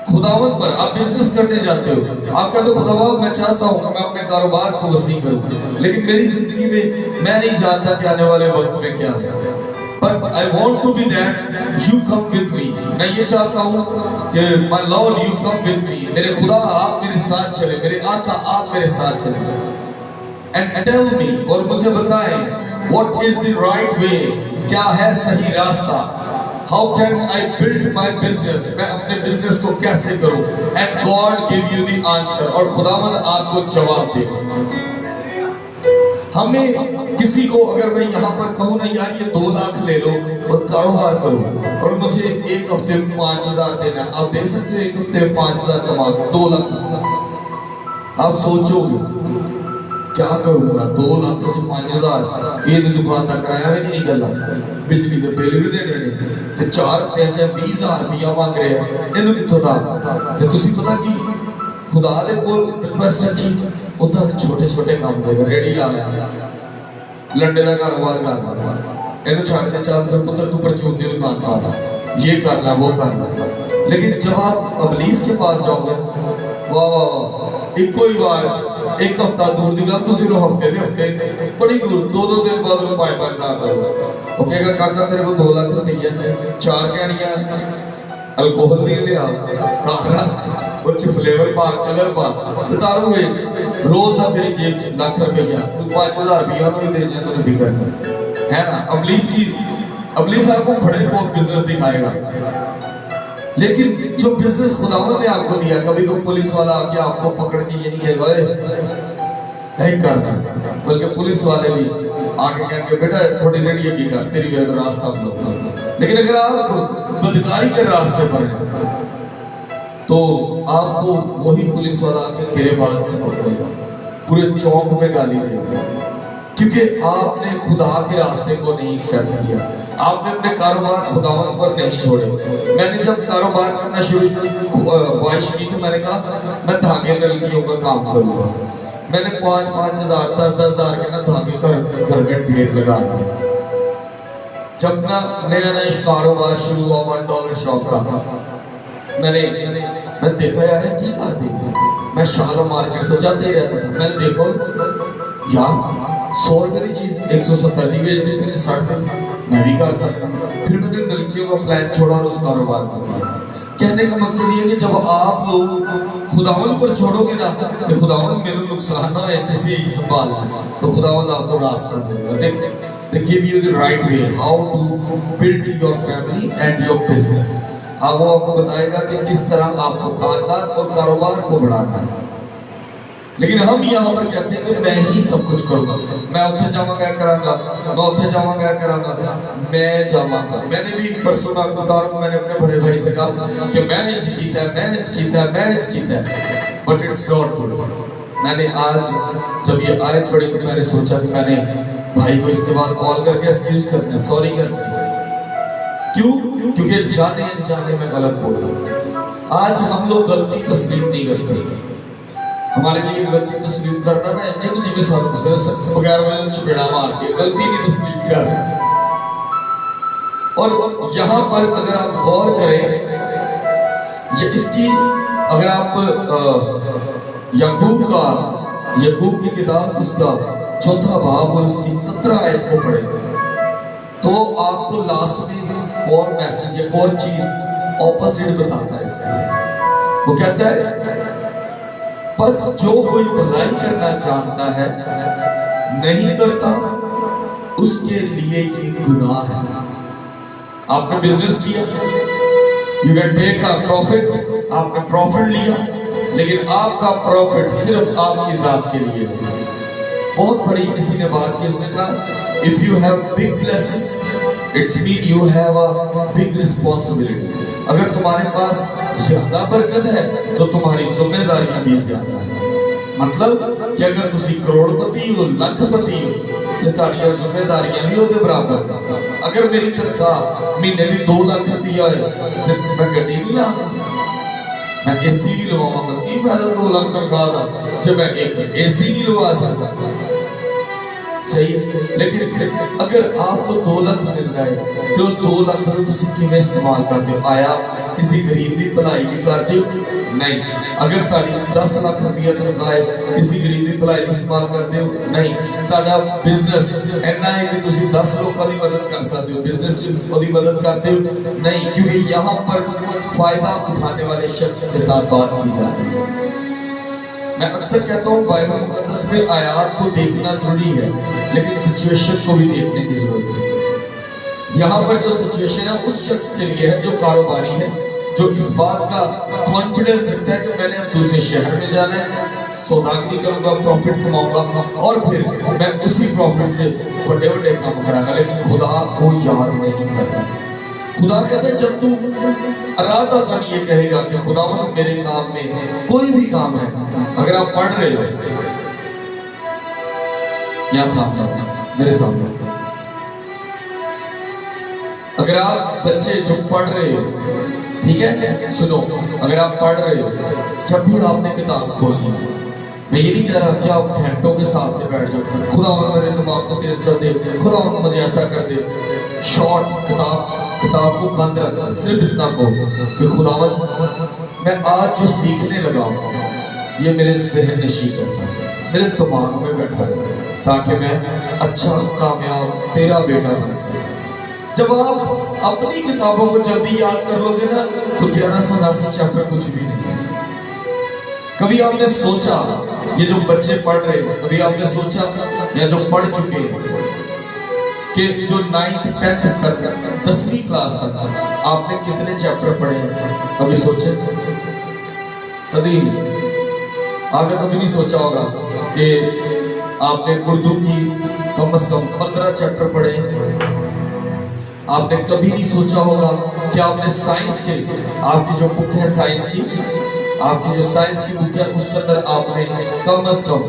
खुदावंद पर आप बिजनेस करने जाते हो, आप कहते हो खुदावंद मैं चाहता हूं कि मैं अपने कारोबार को वसी करूं, लेकिन मेरी जिंदगी में मैं नहीं जानता कि आने वाले वक्त में क्या है, but I want to be that you come with me। मैं ये चाहता हूं कि my Lord you come with me, मेरे खुदा आप मेरे साथ चले, मेरे आका आप मेरे साथ चले, and tell me, और मुझे बताएं what is the right way, क्या है सही रास्ता, how can I build my business, मैं अपने बिजनेस को कैसे करूं, and God give you the answer, और खुदावंद आपको जवाब देगा। हमें किसी को अगर मैं यहाँ पर कहूँ ना यार ये 2 लाख ले लो और कारोबार करो और मुझे एक हफ्ते में 5000 देना, आप दे सकते हो? एक हफ्ते में 5000 कमा के 2 लाख आप सोचोगे क्या करूंगा, 2 लाख तो 5,000 ये दुकान का किराया भी नहीं निकलना, बिजली के बिल भी देने ने, ते 4 हफ्ते 20,000 रुपया मांग रहे हैं, इन्हों कितों दा? ते तुसी पता की खुदा दे कोल रिक्वेस्ट है कि उधर छोटे-छोटे काम देगा, रेडी ला ले, लंडे का कारोबार कर, इन्हों छाड़ के चल फिर पुत्र तू परचून की दुकान पा, ये करना वो करना। लेकिन जब आप अबलीस के पास जाओगे, वाह वाह, एक कोई बार 1 हफ्ता दूर दी गल, तुसी हफ्ते दे हफ्ते बड़ी दूर 2-2 दिन बाद 5,000 वो कहेगा काका तेरे को 2 लाख रुपया, 4 कहनियां अल्कोहल दे लिया, कारा उच्च फ्लेवर पा, कलर पा, तो दारू बेच, रोज का तेरी जेब च लाख रुपया, तू 5,000 रुपया भी दे जाए, तुझे फिक्र नहीं है ना। अबलीस आपको बड़े बहुत बिजनेस दिखाएगा, लेकिन जो बिजनेस खुदावंद ने आपको दिया, कभी कोई पुलिस वाला आके आपको पकड़ के ये नहीं कहेगा नहीं करना, बल्कि पुलिस वाले भी आके कहेंगे बेटा थोड़ी रेडी है कर, तेरी वजह रास्ता ब्लॉक। लेकिन अगर आप बदकारी के रास्ते पर हैं तो आपको वही पुलिस वाला आके गिरेबान से पकड़ेगा, पूरे चौक में गाली देगा, क्योंकि आपने खुदा के रास्ते को नहीं एक्सेप्ट किया, आपने अपने कारोबार खुदावंद पर नहीं छोड़े। मैंने जब कारोबार करना शुरू ख्वाहिश की तो मैंने कहा मैं धागे लड़कियों का काम करूंगा, मैंने 5,000 10,000 के ना धागे घर में ढेर लगा दिए। जब ना नया कारोबार शुरू हुआ $1 शॉप का, मैं देखा यार की कर देंगे, मैं शाला मार्केट तो जाते ही रहता था, मैंने देखो यार 100 रुपए की चीज 170 की बेच दी, मैंने 60 मैं भी कर सकता। फिर मैंने नलकियों का प्लान छोड़ा और उस कारोबार को किया। कहने का मकसद ये है कि जब आप लोग खुदावंद पर छोड़ोगे ना, तो खुदावंद मेरे नुकसान ना है इसे संभाल, तो खुदावंद आपको रास्ता देगा। They give you the right way how to build your family and your business। अब वो आपको बताएगा कि किस तरह आपको खानदान और कारोबार को बढ़ाना है। लेकिन हम यहाँ पर कहते हैं कि मैं ही सब कुछ करूँगा, मैं उठे जाऊँगा करांगा, मैं उठे जाऊँगा करांगा, मैं जाऊँगा। मैंने भी परसों आपको बता रहा हूँ, मैंने अपने बड़े भाई से कहा कि मैं इंज कीता है, मैं इंज कीता है, मैं इंज कीता है, बट इट्स नॉट गुड। मैंने आज जब ये आयत पढ़ी तो मैंने सोचा कि मैंने भाई को इसके बाद कॉल करके एक्सक्यूज करना, सॉरी करना। क्यों? क्योंकि जाने अनजाने में गलत बोल रहा। आज हम लोग गलती तस्लीम नहीं करते। हमारे लिए गलती तस्लीम करना ना जिन जिम्मे सब बगैर में चपेड़ा मार के गलती नहीं तस्लीम कर। और यहाँ पर अगर आप गौर करें, ये इसकी अगर आप याकूब की किताब उसका 4था बाब और उसकी 17 आयत को पढ़े तो आपको लास्ट में और मैसेज एक और चीज ऑपोजिट बताता है इसका। वो कहता है बस जो कोई भलाई करना चाहता है नहीं करता उसके लिए ये गुनाह है। आपने बिजनेस किया, you can take a profit, आपने प्रॉफिट लिया, लेकिन आपका प्रॉफिट सिर्फ आपकी जात के लिए है। बहुत बड़ी किसी ने बात की, उसने कहा if you have big blessing it's mean you have a big responsibility. अगर तुम्हारे पास ज्यादा बरकत है तो तुम्हारी जिम्मेदारियां भी ज्यादा है। मतलब कि अगर तुसी करोड़पति हो, लखपति हो, तो तुम्हारी जिम्मेदारियां भी उसके बराबर। अगर मेरी तनख्वाह महीने की 2 लाख रुपया है तो मैं गड्डी नहीं लाऊंगा, मैं एसी भी लवाऊंगा। की फायदा 2 लाख तनख्वाह का जब मैं एक एसी नहीं लगा सकता। सही है, लेकिन अगर आपको 2 लाख मिल रहा है तो 2 लाख को तुम किवें इस्तेमाल करते हो? आया किसी गरीब की भलाई भी करते हो? नहीं। अगर ताड़ी 10 लाख रुपया तनख्वाह है, किसी गरीब की भलाई इस्तेमाल करते हो? नहीं। ताड़ा बिजनेस इतना है कि तुम 10 लोगों की मदद कर सकते हो, बिजनेस की मदद करते हो? नहीं, क्योंकि यहाँ पर फायदा उठाने वाले शख्स के साथ बात की जा रही है। मैं अक्सर कहता हूँ बाइबल मुकद्दस में आयात को देखना जरूरी है, लेकिन सिचुएशन को भी देखने की जरूरत है। यहाँ पर जो सिचुएशन है उस शख्स के लिए है जो कारोबारी है, जो इस बात का कॉन्फिडेंस रखता है कि मैंने अब दूसरे शहर में जाना है, सौदागरी करूंगा, प्रॉफिट कमाऊंगा और फिर मैं उसी प्रॉफिट से बड़े बड़े काम कराऊंगा। लेकिन खुदा को याद नहीं करता, खुदा कहते हैं जब तू आराधना ये कहेगा कि खुदावन मेरे काम में कोई भी काम है, अगर आप पढ़ रहे हो या सामने मेरे सामने, अगर आप बच्चे जो पढ़ रहे हो, ठीक है सुनो, अगर आप पढ़ रहे हो, जब भी आपने किताब खोलनी है, मैं ये नहीं कह रहा कि आप घंटों के साथ से बैठ जाओ, खुदा मेरे दिमाग को तेज कर दे, खुदा मुझे ऐसा कर दे। शॉर्ट किताब को बंद रखना, सिर्फ इतना कहो कि खुदावन मैं आज जो सीखने लगा हूँ ये मेरे ज़हन नशीं करता है, मेरे दिमाग में बैठा है, ताकि मैं अच्छा कामयाब तेरा बेटा बन सकूं। जब आप अपनी किताबों को जल्दी याद कर लोगे ना तो 1189 चैप्टर कुछ भी नहीं है। कभी आपने सोचा, ये जो बच्चे पढ़ रहे हैं, कभी आपने सोचा या जो पढ़ चुके हैं कि जो 9th 10th 10वीं क्लास तक आपने कितने चैप्टर पढ़े हैं? कभी सोचे? कभी आपने कभी नहीं सोचा होगा कि आपने उर्दू की कम से कम 15 चैप्टर पढ़े। आपने कभी नहीं सोचा होगा कि आपने साइंस के, आपकी जो बुक है साइंस की, आपकी जो साइंस की बुक है उसके अंदर आपने कम से कम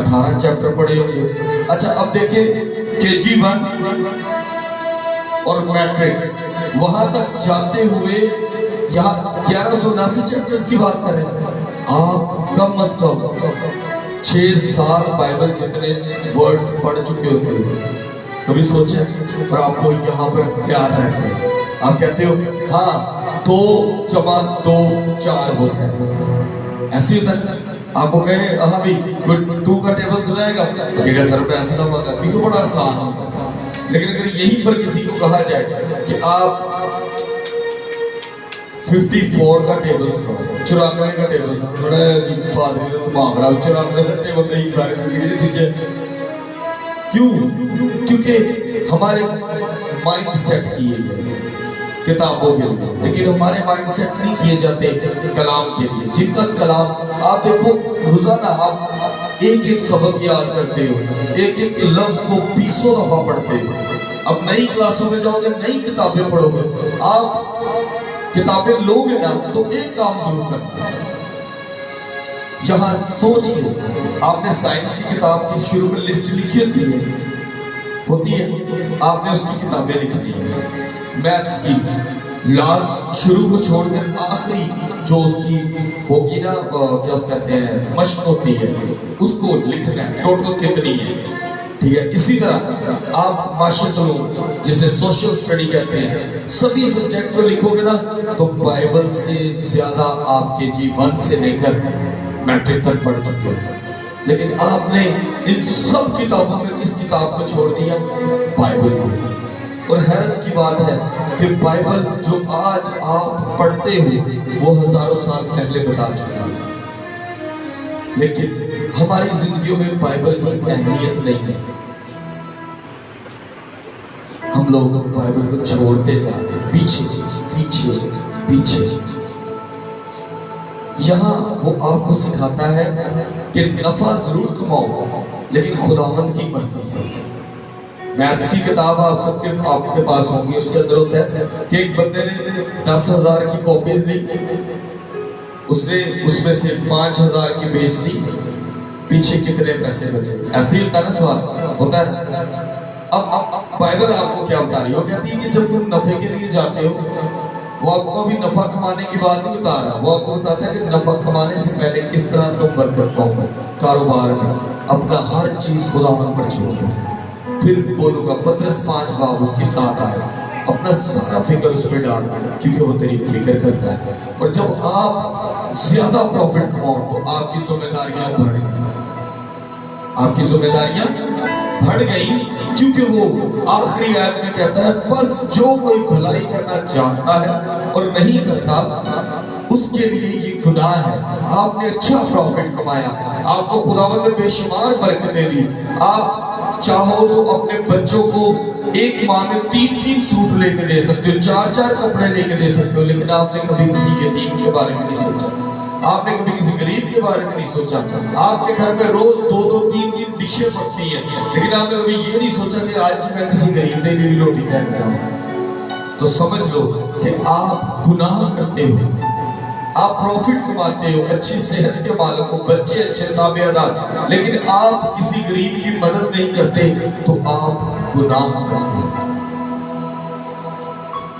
18 चैप्टर पढ़े होंगे। अच्छा अब देखें KG1 और मैट्रिक वहां तक जाते हुए यहाँ 1179 चैप्टर्स की बात कर रहे हैं। आप कम से कम 6 साल बाइबल जितने वर्ड्स पढ़ चुके होते हो। कभी सोचे? और आपको यहाँ पर प्यार रहता है, आप कहते हो हाँ 2 जमा 2 4 होता है, ऐसे होता है। आपको कहे हाँ भाई कोई 2 का टेबल सुनाएगा तो कहेगा सर पे ऐसा ना होगा, क्योंकि बड़ा आसान होगा। लेकिन अगर यहीं पर किसी को कहा जाए कि आप 54 का टेबल सुनाओ, 94 का टेबल सुनाओ, बड़ा पादरी का दिमाग खराब, 94 का टेबल नहीं सारी जिंदगी नहीं सीखे। क्यों? क्योंकि हमारे माइंड सेट किए गए किताबों के लिए, लेकिन हमारे माइंड सेट नहीं किए जाते कलाम के लिए। जिनका कलाम आप देखो रोजाना आप एक एक सबक याद करते हो, एक एक लफ्ज को 20 दफा पढ़ते हो। अब नई क्लासों में जाओगे, नई किताबें पढ़ोगे, आप किताबें लोगे ना तो एक काम जरूर करना। यहाँ सोच लो, आपने साइंस की किताब की शुरू में लिस्ट लिखी होती है, आपने उसकी किताबें लिखनी है। मैथ्स की लास्ट शुरू को छोड़कर आखिरी जो उसकी होगी ना, क्या उसको कहते हैं, मशक होती है, उसको लिखना है, टोटल कितनी है। ठीक है, इसी तरह आप माशाअल्लाह जिसे सोशल स्टडी कहते हैं, सभी सब्जेक्ट को लिखोगे ना तो बाइबल से ज्यादा आपके जीवन से लेकर मैट्रिक तक पढ़ चुके हो। लेकिन आपने इन सब किताबों में किस किताब को छोड़ दिया? बाइबल को। और हैरत की बात है कि बाइबल जो आज आप पढ़ते हो वो हजारों साल पहले बता चुके हैं, लेकिन हमारी जिंदगियों में बाइबल की अहमियत नहीं है। हम लोग बाइबल को छोड़ते जा रहे हैं, पीछे पीछे पीछे। यहाँ वो आपको सिखाता है कि नफा जरूर कमाओ, लेकिन खुदावंद की मर्जी से। मैथ्स की किताब आप आपके पास होगी, उसके अंदर होता है कि एक बंदे ने 10,000 की कॉपीज ली, उसने उसमें से 5,000 की बेच दी, पीछे कितने पैसे बचे? ऐसे ही होता है ना, सवाल होता है। अब बाइबल आपको क्या बता रही हो? कहती है कि जब तुम नफे के लिए जाते हो, वो आपको अभी नफा कमाने की बात नहीं बता रहा, वो आपको बताता है कि नफा कमाने से पहले किस तरह तुम बरकत पाओगे कारोबार में। अपना हर चीज खुदावन पर छोड़ दो। फिर बोलूंगा पत्रस 5 बाब उसके साथ आए, अपना सारा फिक्र उस पर डाल, क्योंकि वो तेरी फिक्र करता है। और जब आप ज्यादा प्रॉफिट कमाओ तो आपकी जिम्मेदारियां बढ़ गई, आपकी जिम्मेदारियां बढ़ गई, क्योंकि वो आखिरी आयत में कहता है बस जो कोई भलाई करना चाहता है और नहीं करता उसके लिए ये गुनाह है। आपने अच्छा प्रॉफिट कमाया, आपको खुदावंद ने बेशुमार बरकतें दी, आप चाहो तो अपने बच्चों को एक माह में 3-3 सूट लेके दे सकते हो, 4-4 कपड़े लेके दे सकते हो, लेकिन आपने कभी किसी यतीम के बारे में नहीं सोचा, आपने कभी किसी गरीब के बारे में नहीं सोचा। आपके घर में रोज 2-2, 3-3 डिशें बनती हैं, लेकिन आपने कभी ये नहीं सोचा कि आज मैं किसी गरीब के लिए रोटी खाने जाऊँ। तो समझ लो कि आप गुनाह करते हो। आप प्रॉफिट कमाते हो, अच्छी सेहत के मालिक हो, बच्चे अच्छे ताबेदार, लेकिन आप किसी गरीब की मदद नहीं करते तो आप गुनाह करते हो।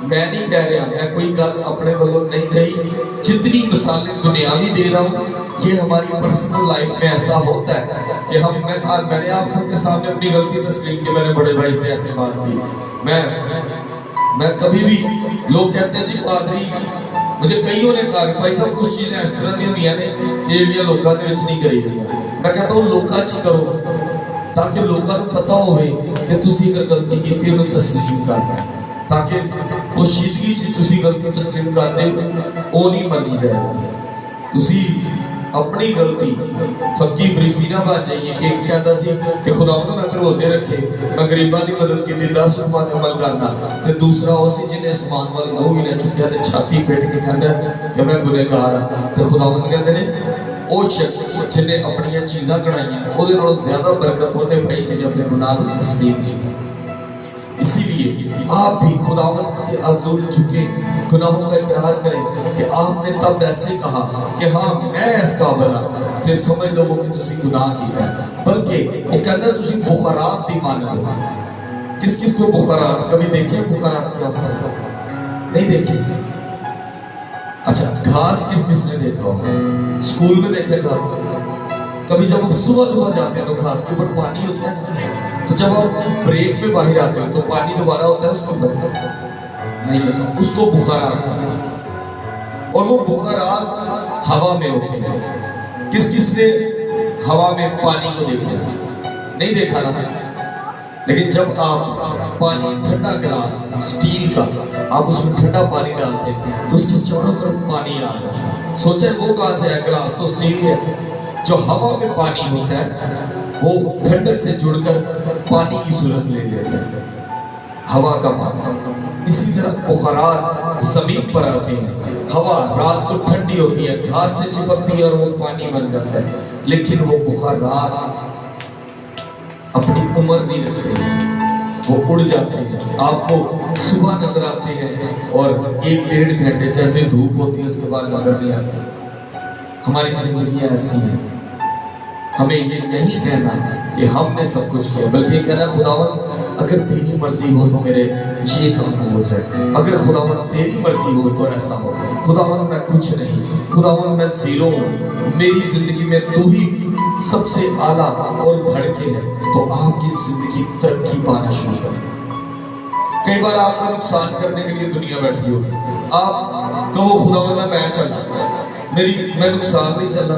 मैं नहीं कह रहा, मैं कोई गल अपने वालों नहीं कही, जितनी मिसालें दुनियावी दे रहा हूँ ये हमारी पर्सनल लाइफ में ऐसा होता है कि मैंने आप सबके सामने अपनी गलती तस्लीम की। मैंने बड़े भाई से ऐसी बात की, मैं कभी भी, लोग कहते हैं जी पादरी, मुझे कईयों ने कहा भाई साहब कुछ चीज़ें इस तरह दी होंगे ने कि लोगों के नहीं करी गई। मैं कहता हूँ लोगों च करो ताकि लोगों को पता हो कि तुसी अगर गलती की उन्हें तस्लीम करना, ताकि पोशीदगी च तुसी गलती तस्लीम करते वो नहीं मनी जाए। तुसी अपनी गलती फकी फरीसी ना बन जाइए कि एक कहता सी कि खुदा मैं रोजे रखे, मैं गरीबों की मदद की 10 हुक्मां ते अमल करना, तो दूसरा उसी जिन्हें आसमान वाल मुंह ही ना चुकिया ते छाती फेट के कहता कि मैं गुनहगार हाँ, तो खुदावंद कहते हैं वो शख्स जिन्हें अपन चीज़ां गणाइयां वो ज्यादा बरकत उन्हें भाई जिन्हें अपने गुनाह को तस्लीम की। इसीलिए आप भी खुदावंद के हुज़ूर झुके गुनाहों का इकरार करें कि आपने तब ऐसे कहा कि हाँ मैं इस काबिल हाँ, तो समझ लो कि तुसी गुनाह किया है। बल्कि वो कहता तुसी बुखारात भी मान लो। किस किस को बुखारात कभी देखे? बुखारात क्या होता है? नहीं देखे? अच्छा, घास किस किस ने देखा होगा? स्कूल में देखे घास? कभी जब हम सुबह सुबह जाते हैं तो घास के ऊपर पानी होता है, तो जब आप ब्रेक में बाहर आते हो तो पानी दोबारा होता है उसके ऊपर? नहीं होता, उसको बुखारात कहते हैं। और वो बुखारात हवा में होते हैं। किस किस ने हवा में पानी को देखा? नहीं देखा ना। लेकिन जब आप पानी, ठंडा गिलास स्टील का, आप उसमें ठंडा पानी डालते हैं तो उसके चारों तरफ पानी आ जाता है। सोचे वो कहाँ से है? गिलास तो स्टील के। जो हवा में पानी होता है वो ठंडक से जुड़कर पानी की सूरत ले लेते हैं, हवा का पानी। इसी तरह बुखारात ज़मीन पर आते हैं। हवा रात को ठंडी होती है, घास से चिपकती है और वो पानी बन जाता है, लेकिन वो बुखारात अपनी उम्र नहीं रखते, वो उड़ जाते हैं। आपको सुबह नजर आते हैं और 1-1.5 घंटे जैसे धूप होती है उसके बाद नजर नहीं आते। हमारी जिंदगी ऐसी है। हमें ये नहीं कहना कि हमने सब कुछ किया, बल्कि कहना खुदावन अगर तेरी मर्जी हो तो मेरे ये काम हो जाए, अगर खुदावन तेरी मर्जी हो तो ऐसा हो। खुदावन मैं कुछ नहीं, खुदावन मैं ज़ीरो हूँ, मेरी जिंदगी में तू ही सबसे आला और भड़के है, तो आपकी जिंदगी तरक्की पाना शुरू कर दे। कई बार आपका नुकसान करने के लिए दुनिया बैठी होगी, आप कहो खुदावन मैं चल जाता, मैं नुकसान नहीं चलना,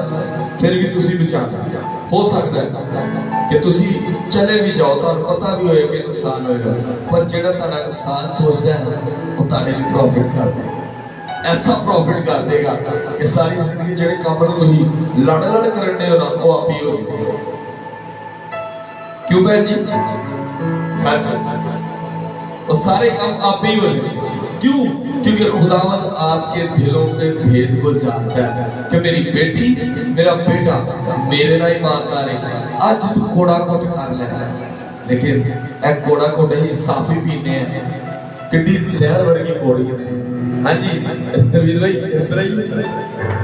फिर भी तुसी बचाना। हो सकता है कि तुसी चले भी जाओ तो पता भी होएगा कि नुकसान होएगा, पर जेड़ा ताड़ा नुकसान सोचता है ना वो ताड़े लिए प्रॉफिट कर देगा। ऐसा प्रॉफिट कर देगा कि सारी जिंदगी जेड़े काम नूं तुसी लड़ करने हो ना वो आप ही हो जाएगा। क्यों बहन जी? सच वो सारे काम आप ही हो जाएंगे। क्यों? क्योंकि खुदावंद आपके दिलों के भेद को जानता है कि मेरी बेटी, मेरा बेटा मेरे ना ईमानदार है। आज तू कोड़ा कोट कर ले, लेकिन एक कोड़ा कोट ही साफी पीने हैं, किड्डी शहर वर्गी कोड़ी होती है। हाँ जी रवीद भाई, इस तरह ही।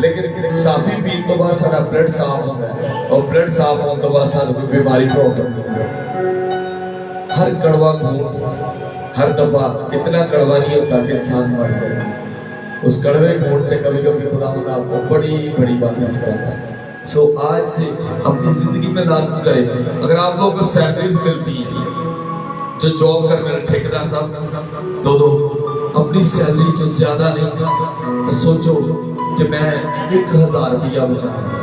लेकिन साफी पीने तो बाद साडा ब्लड साफ होता है, और ब्लड साफ होने तो बाद सानू कोई बीमारी प्रॉब्लम नहीं होती। हर कड़वा खून हर दफा इतना कड़वा नहीं होता कि इंसान मर जाए। उस कड़वे खून से कभी कभी खुदावंद आपको बड़ी बड़ी बातें सिखाता है। सो आज से अपनी जिंदगी में लाजम करें। अगर आप लोगों को सैलरीज मिलती है, जो जॉब कर रहे ठेकेदार साहब दो अपनी सैलरी जो ज्यादा नहीं, तो सोचो कि मैं 1000 रुपया बचाता,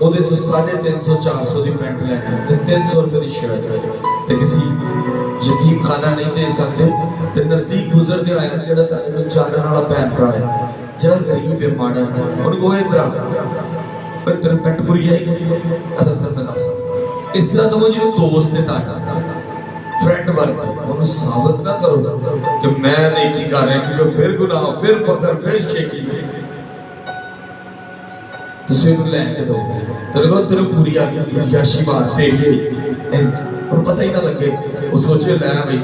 ਉਹਦੇ ਚੋਂ 350-400 ਦੀ ਪੈਂਟ ਲੈਣੀ ਤੇ 300 ਰੁਪਏ ਦੀ ਸ਼ਰਟ, ਤੇ ਕਿਸੇ ਯਤੀਮ ਖਾਨਾ ਨਹੀਂ ਦੇ ਸਕਦੇ, ਤੇ ਨਜ਼ਦੀਕ ਗੁਜ਼ਰਦੇ ਹੋਏ ਜਿਹੜਾ ਤੁਹਾਡੇ ਕੋਲ ਚਾਦਰ ਵਾਲਾ ਭੈਣ ਭਰਾ ਹੈ, ਜਿਹੜਾ ਗਰੀਬ ਹੈ ਮਾੜਾ, ਉਹਨੂੰ ਕਹੋ ਇਧਰ ਪਰ ਤੇਰੀ ਪੈਂਟ ਬੁਰੀ ਹੈ ਅਦਰ ਤਰ ਮੈਂ ਦੱਸ ਇਸ ਤਰ੍ਹਾਂ ਤੋਂ ਜੀ ਉਹ ਦੋਸਤ ਹੈ ਤੁਹਾਡਾ, फ्रेंड बन के उन्हें साबित ना करो कि मैं नेकी कर रहा, क्योंकि फिर गुनाह, फिर फखर, फिर शेकी तुझे तो लेके दो तेरे को तेरे पूरी आ गई याशी मार तेरी और पता ही ना लगे वो सोचे लेना भाई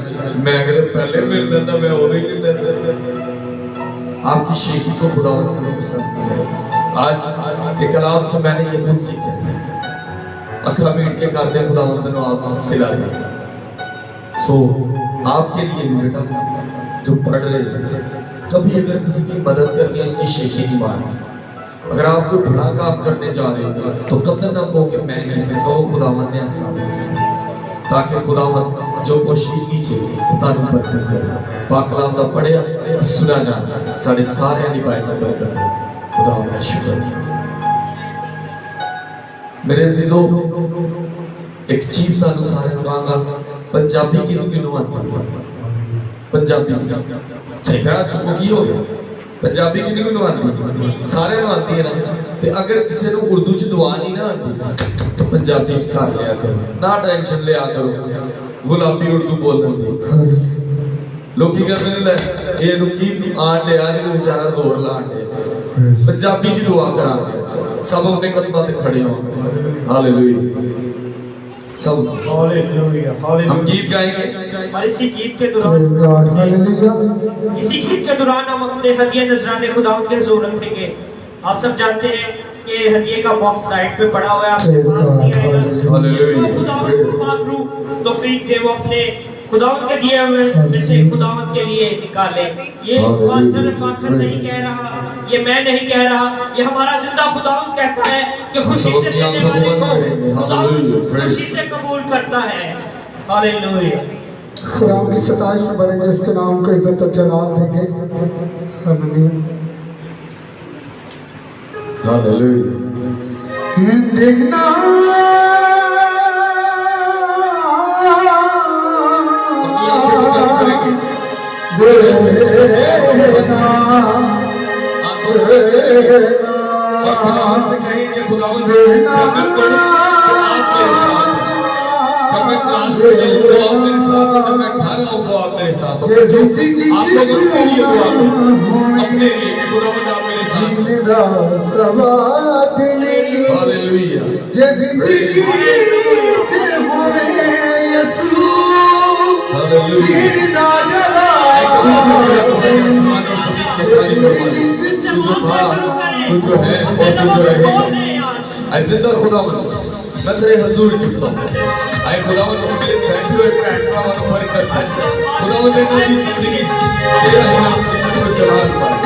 मैं अगर पहले मिल लेता मैं और ही नहीं लेता। आपकी शेखी को खुदा कभी पसंद नहीं करेगा। आज के कलाम से मैंने ये खुद सीखा, अखा मीट के कर दे खुदा आप सिला दे। सो आपके लिए भी बेटा जो पढ़ रहे हैं, कभी अगर किसी की मदद करनी है उसकी शेखी नहीं मारनी। अगर आप कोई बड़ा काम करने जा रहे हो तो कदर ना कहो कि मैं कितने, कहो खुदावंद ने अस्सलाम ताकि खुदावंद जो कोशिश कीजिए तानु बरकत करे। पाक कलाम दा पढ़िया सुना जा साडे सारे दी बाई से बरकत हो। खुदावंद दा शुक्र। मेरे अजीजों एक चीज तानु सारे कहांगा, पंजाबी किनु आती है? पंजाबी सही तरह चुको की हो गया। पंजाबी किनु आती? सारे आती है ना। ते अगर किसी को उर्दू च दुआ नहीं ना आती तो पंजाबी च कर लिया करो, ना टेंशन लिया करो गुलाबी उर्दू बोल देंगे। लोग कहते हैं ये की आन लिया नहीं तो बेचारा जोर लान दे। पंजाबी च दुआ करांगे, सब अपने कदमां ते खड़े हो। हालेलुया सब हालेलुया हम हालेलुया। गीत गाएंगे और इसी गीत के दौरान हम अपने हदिया नजराने खुदावंद के हुजूर रखेंगे। आप सब जानते हैं कि हदिये का बॉक्स साइड पे पड़ा हुआ है, आपके पास नहीं आएगा। जिसको खुदावंद पाक रूह तौफीक दे वो अपने खुदावंद के दिए हुए में से खुदावंद के लिए निकाले। ये पास्टर फाखर नहीं कह रहा, ये मैं नहीं कह रहा, ये हमारा जिंदा खुदावंद कहता है कि खुशी से देने वाले को खुदावंद खुशी से कबूल करता है। हालेलुया। खुदा की सताइश बढ़ेंगे, उसके नाम को इज्जत और जलाल देंगे। Hallelujah hallelujah. देखना और खुदावंद से कहेंगे खुदावंद जब मैं पढ़ूं तो आप मेरे साथ, जब मैं क्लास में जाऊं तो आप मेरे साथ, जब मैं घर आऊं तो आप मेरे साथ। आप लोग अपने लिए दुआ करो, अपने लिए कि खुदावंद आप मेरे साथ। हालेलुया। जो है और जो रहेगा ऐसे तो खुदावंद मैं तेरे हुजूर झुकता हूं। आए खुदावंद मेरे बैठे हुए प्रार्थना और बरकत है खुदावंद ने मेरी जिंदगी तेरा नाम को जलाल पाए।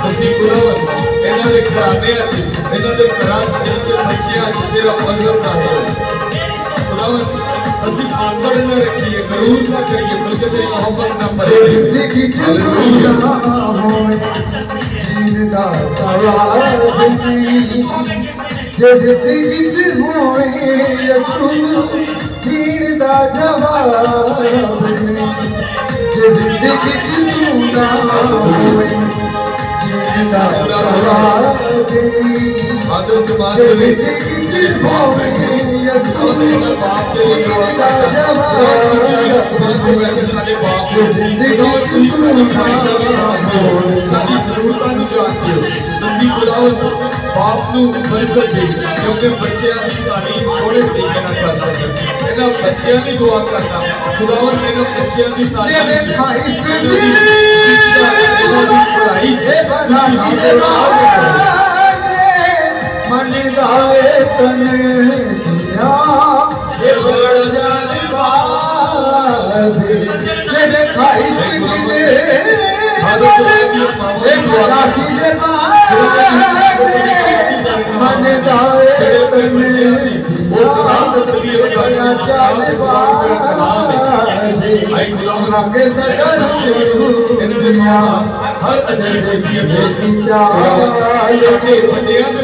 ਅਸੀਂ खुदावंद ਇਹਨਾਂ ਦੇ ਘਰਾਣੇ ਚ ਇਹਨਾਂ ਦੇ ਘਰਾਂ ਚ ਇਹਨਾਂ ਦੇ ਬੱਚਿਆਂ ਚ ਤੇਰਾ ਫਜ਼ਲ ਜ਼ਾਹਿਰ ਹੋ। खुदावंद ਅਸੀਂ ਆਂਕੜ ਨਾ ਰੱਖੀਏ, ਗਰੂਰ ਨਾ ਕਰੀਏ, ਬਲਕਿ ਤੇਰੀ ਮੁਹੱਬਤ ਨਾਲ ਭਰੇ ਰਹੀਏ। ਹਾਲੇਲੂਇਆ। आदम जमात के विच जेड़े बाप है सारे बाप के लिए दुआ करदा किसी भी आसमान पे बैठे साडे बाप खुदावंद की ख्वाहिशां दी जानते हो, साडी ज़रूरतां नूं जानते हो। ਅਸੀਂ खुदावंद बाप नूं बरकत दे कि अपने बच्चों की तालीम सोहणे तरीके नाल कर सकन। इन्हां बच्चों की दुआ करना खुदावंद इन्हां बच्चों की तालीम च इन्हां दी शिक्षा इन्हां दी पढ़ाई च तुसीं हाज़िर मन गाए तने दिया ये बड़ा जालिबाज जेड़े खाई सिंधे हाज़िर की ये बड़ा की दे मन गाए जेड़े बच्चों की वो सलात तरबियत करना जालिबाज आई खुदावंद के सजन इन्हां दे मां हर अच्छी तरबियत दे साडे बंदियां दे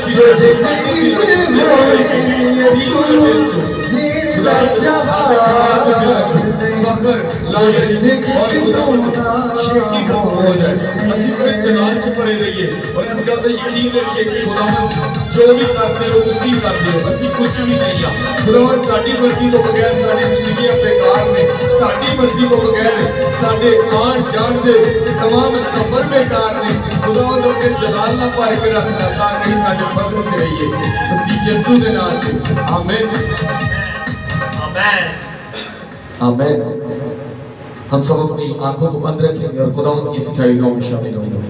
जलाल च भरे रहिए और इस गल का यकीन रखिए कि खुदावंद जो भी करते हो तुसीं करते हो, असीं कुछ भी नहीं आ। खुदावंद तुहाडी मर्जी तो बगैर साडी जिंदगी बेकार ने, तुहाडी मर्जी तो बगैर साडे आन जान दे तमाम सफर बेकार ने। खुदावंद अपने जलाल नाल भर के रखना ताकि तुहाडे फजल च रहिए तुसीं यीशु दे नाम च आमीन आमीन। आमेन। हम सब अपनी आंखों को बंद रखेंगे और खुदावंद की सिखाई हुई में शामिल होंगे।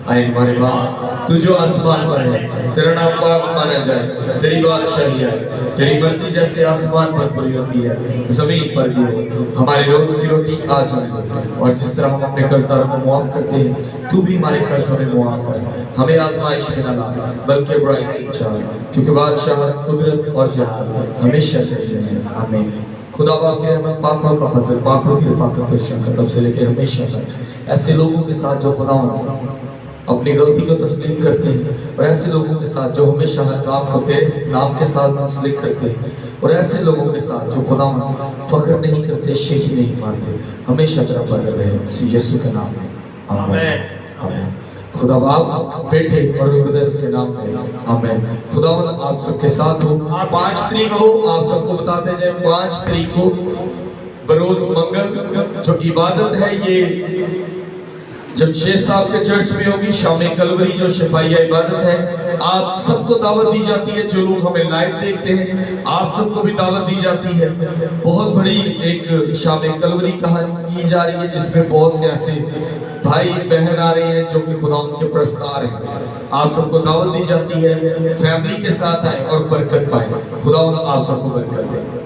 आए हमारे बाप, तू जो आसमान पर है, तेरा नाम पाक माना जाए, तेरी बादशाही है, तेरी मर्जी जैसे आसमान पर पूरी होती है जमीन पर भी हो। हमारी रोज की रोटी आज हमें दे, और जिस तरह हम अपने कर्जदारों को मुआफ करते हैं, तू भी हमारे कर्ज हमें मुआफ कर। हमें आजमाइश में न ला, बल्कि बुराई से बचा, क्योंकि बादशाह, कुदरत और जलाल हमेशा तेरे हैं। आमीन। खुदा की रहमत, पाकों का फजल, पाकों की रफाकत और शफकत तब से लेकर हमेशा तक ऐसे लोगों के साथ जो खुदा अपनी गलती को तस्लीम करते हैं, और ऐसे लोगों के साथ जो हमेशा हर काम को तेरे नाम के साथ मुस्लिक करते हैं, और ऐसे लोगों के साथ जो खुदा फख्र नहीं करते, शेखी नहीं मारते, हमेशा तेरा फजल है यीशु के नाम में। आमीन। आमीन। खुदा बाप, बेटे और कुदस के नाम में आमीन। खुदावंद आप सबके साथ हो। 5 तारीख को आप सबको बताते जाए, 5 तारीख को बरोज मंगल जो इबादत है, ये जमशेद साहब के चर्च में होगी। शामी कलवरी जो शफाइया इबादत है, आप सबको दावत दी जाती है। जो लोग हमें लाइव देखते हैं, आप सबको भी दावत दी जाती है। बहुत बड़ी एक शामी कलवरी की जा रही है, जिसमें बहुत से ऐसे भाई बहन आ रहे हैं जो कि खुदा के प्रस्तार हैं। आप सबको दावत दी जाती है, फैमिली के साथ आए और बरकत पाए। खुदा आप सबको बरकत दे।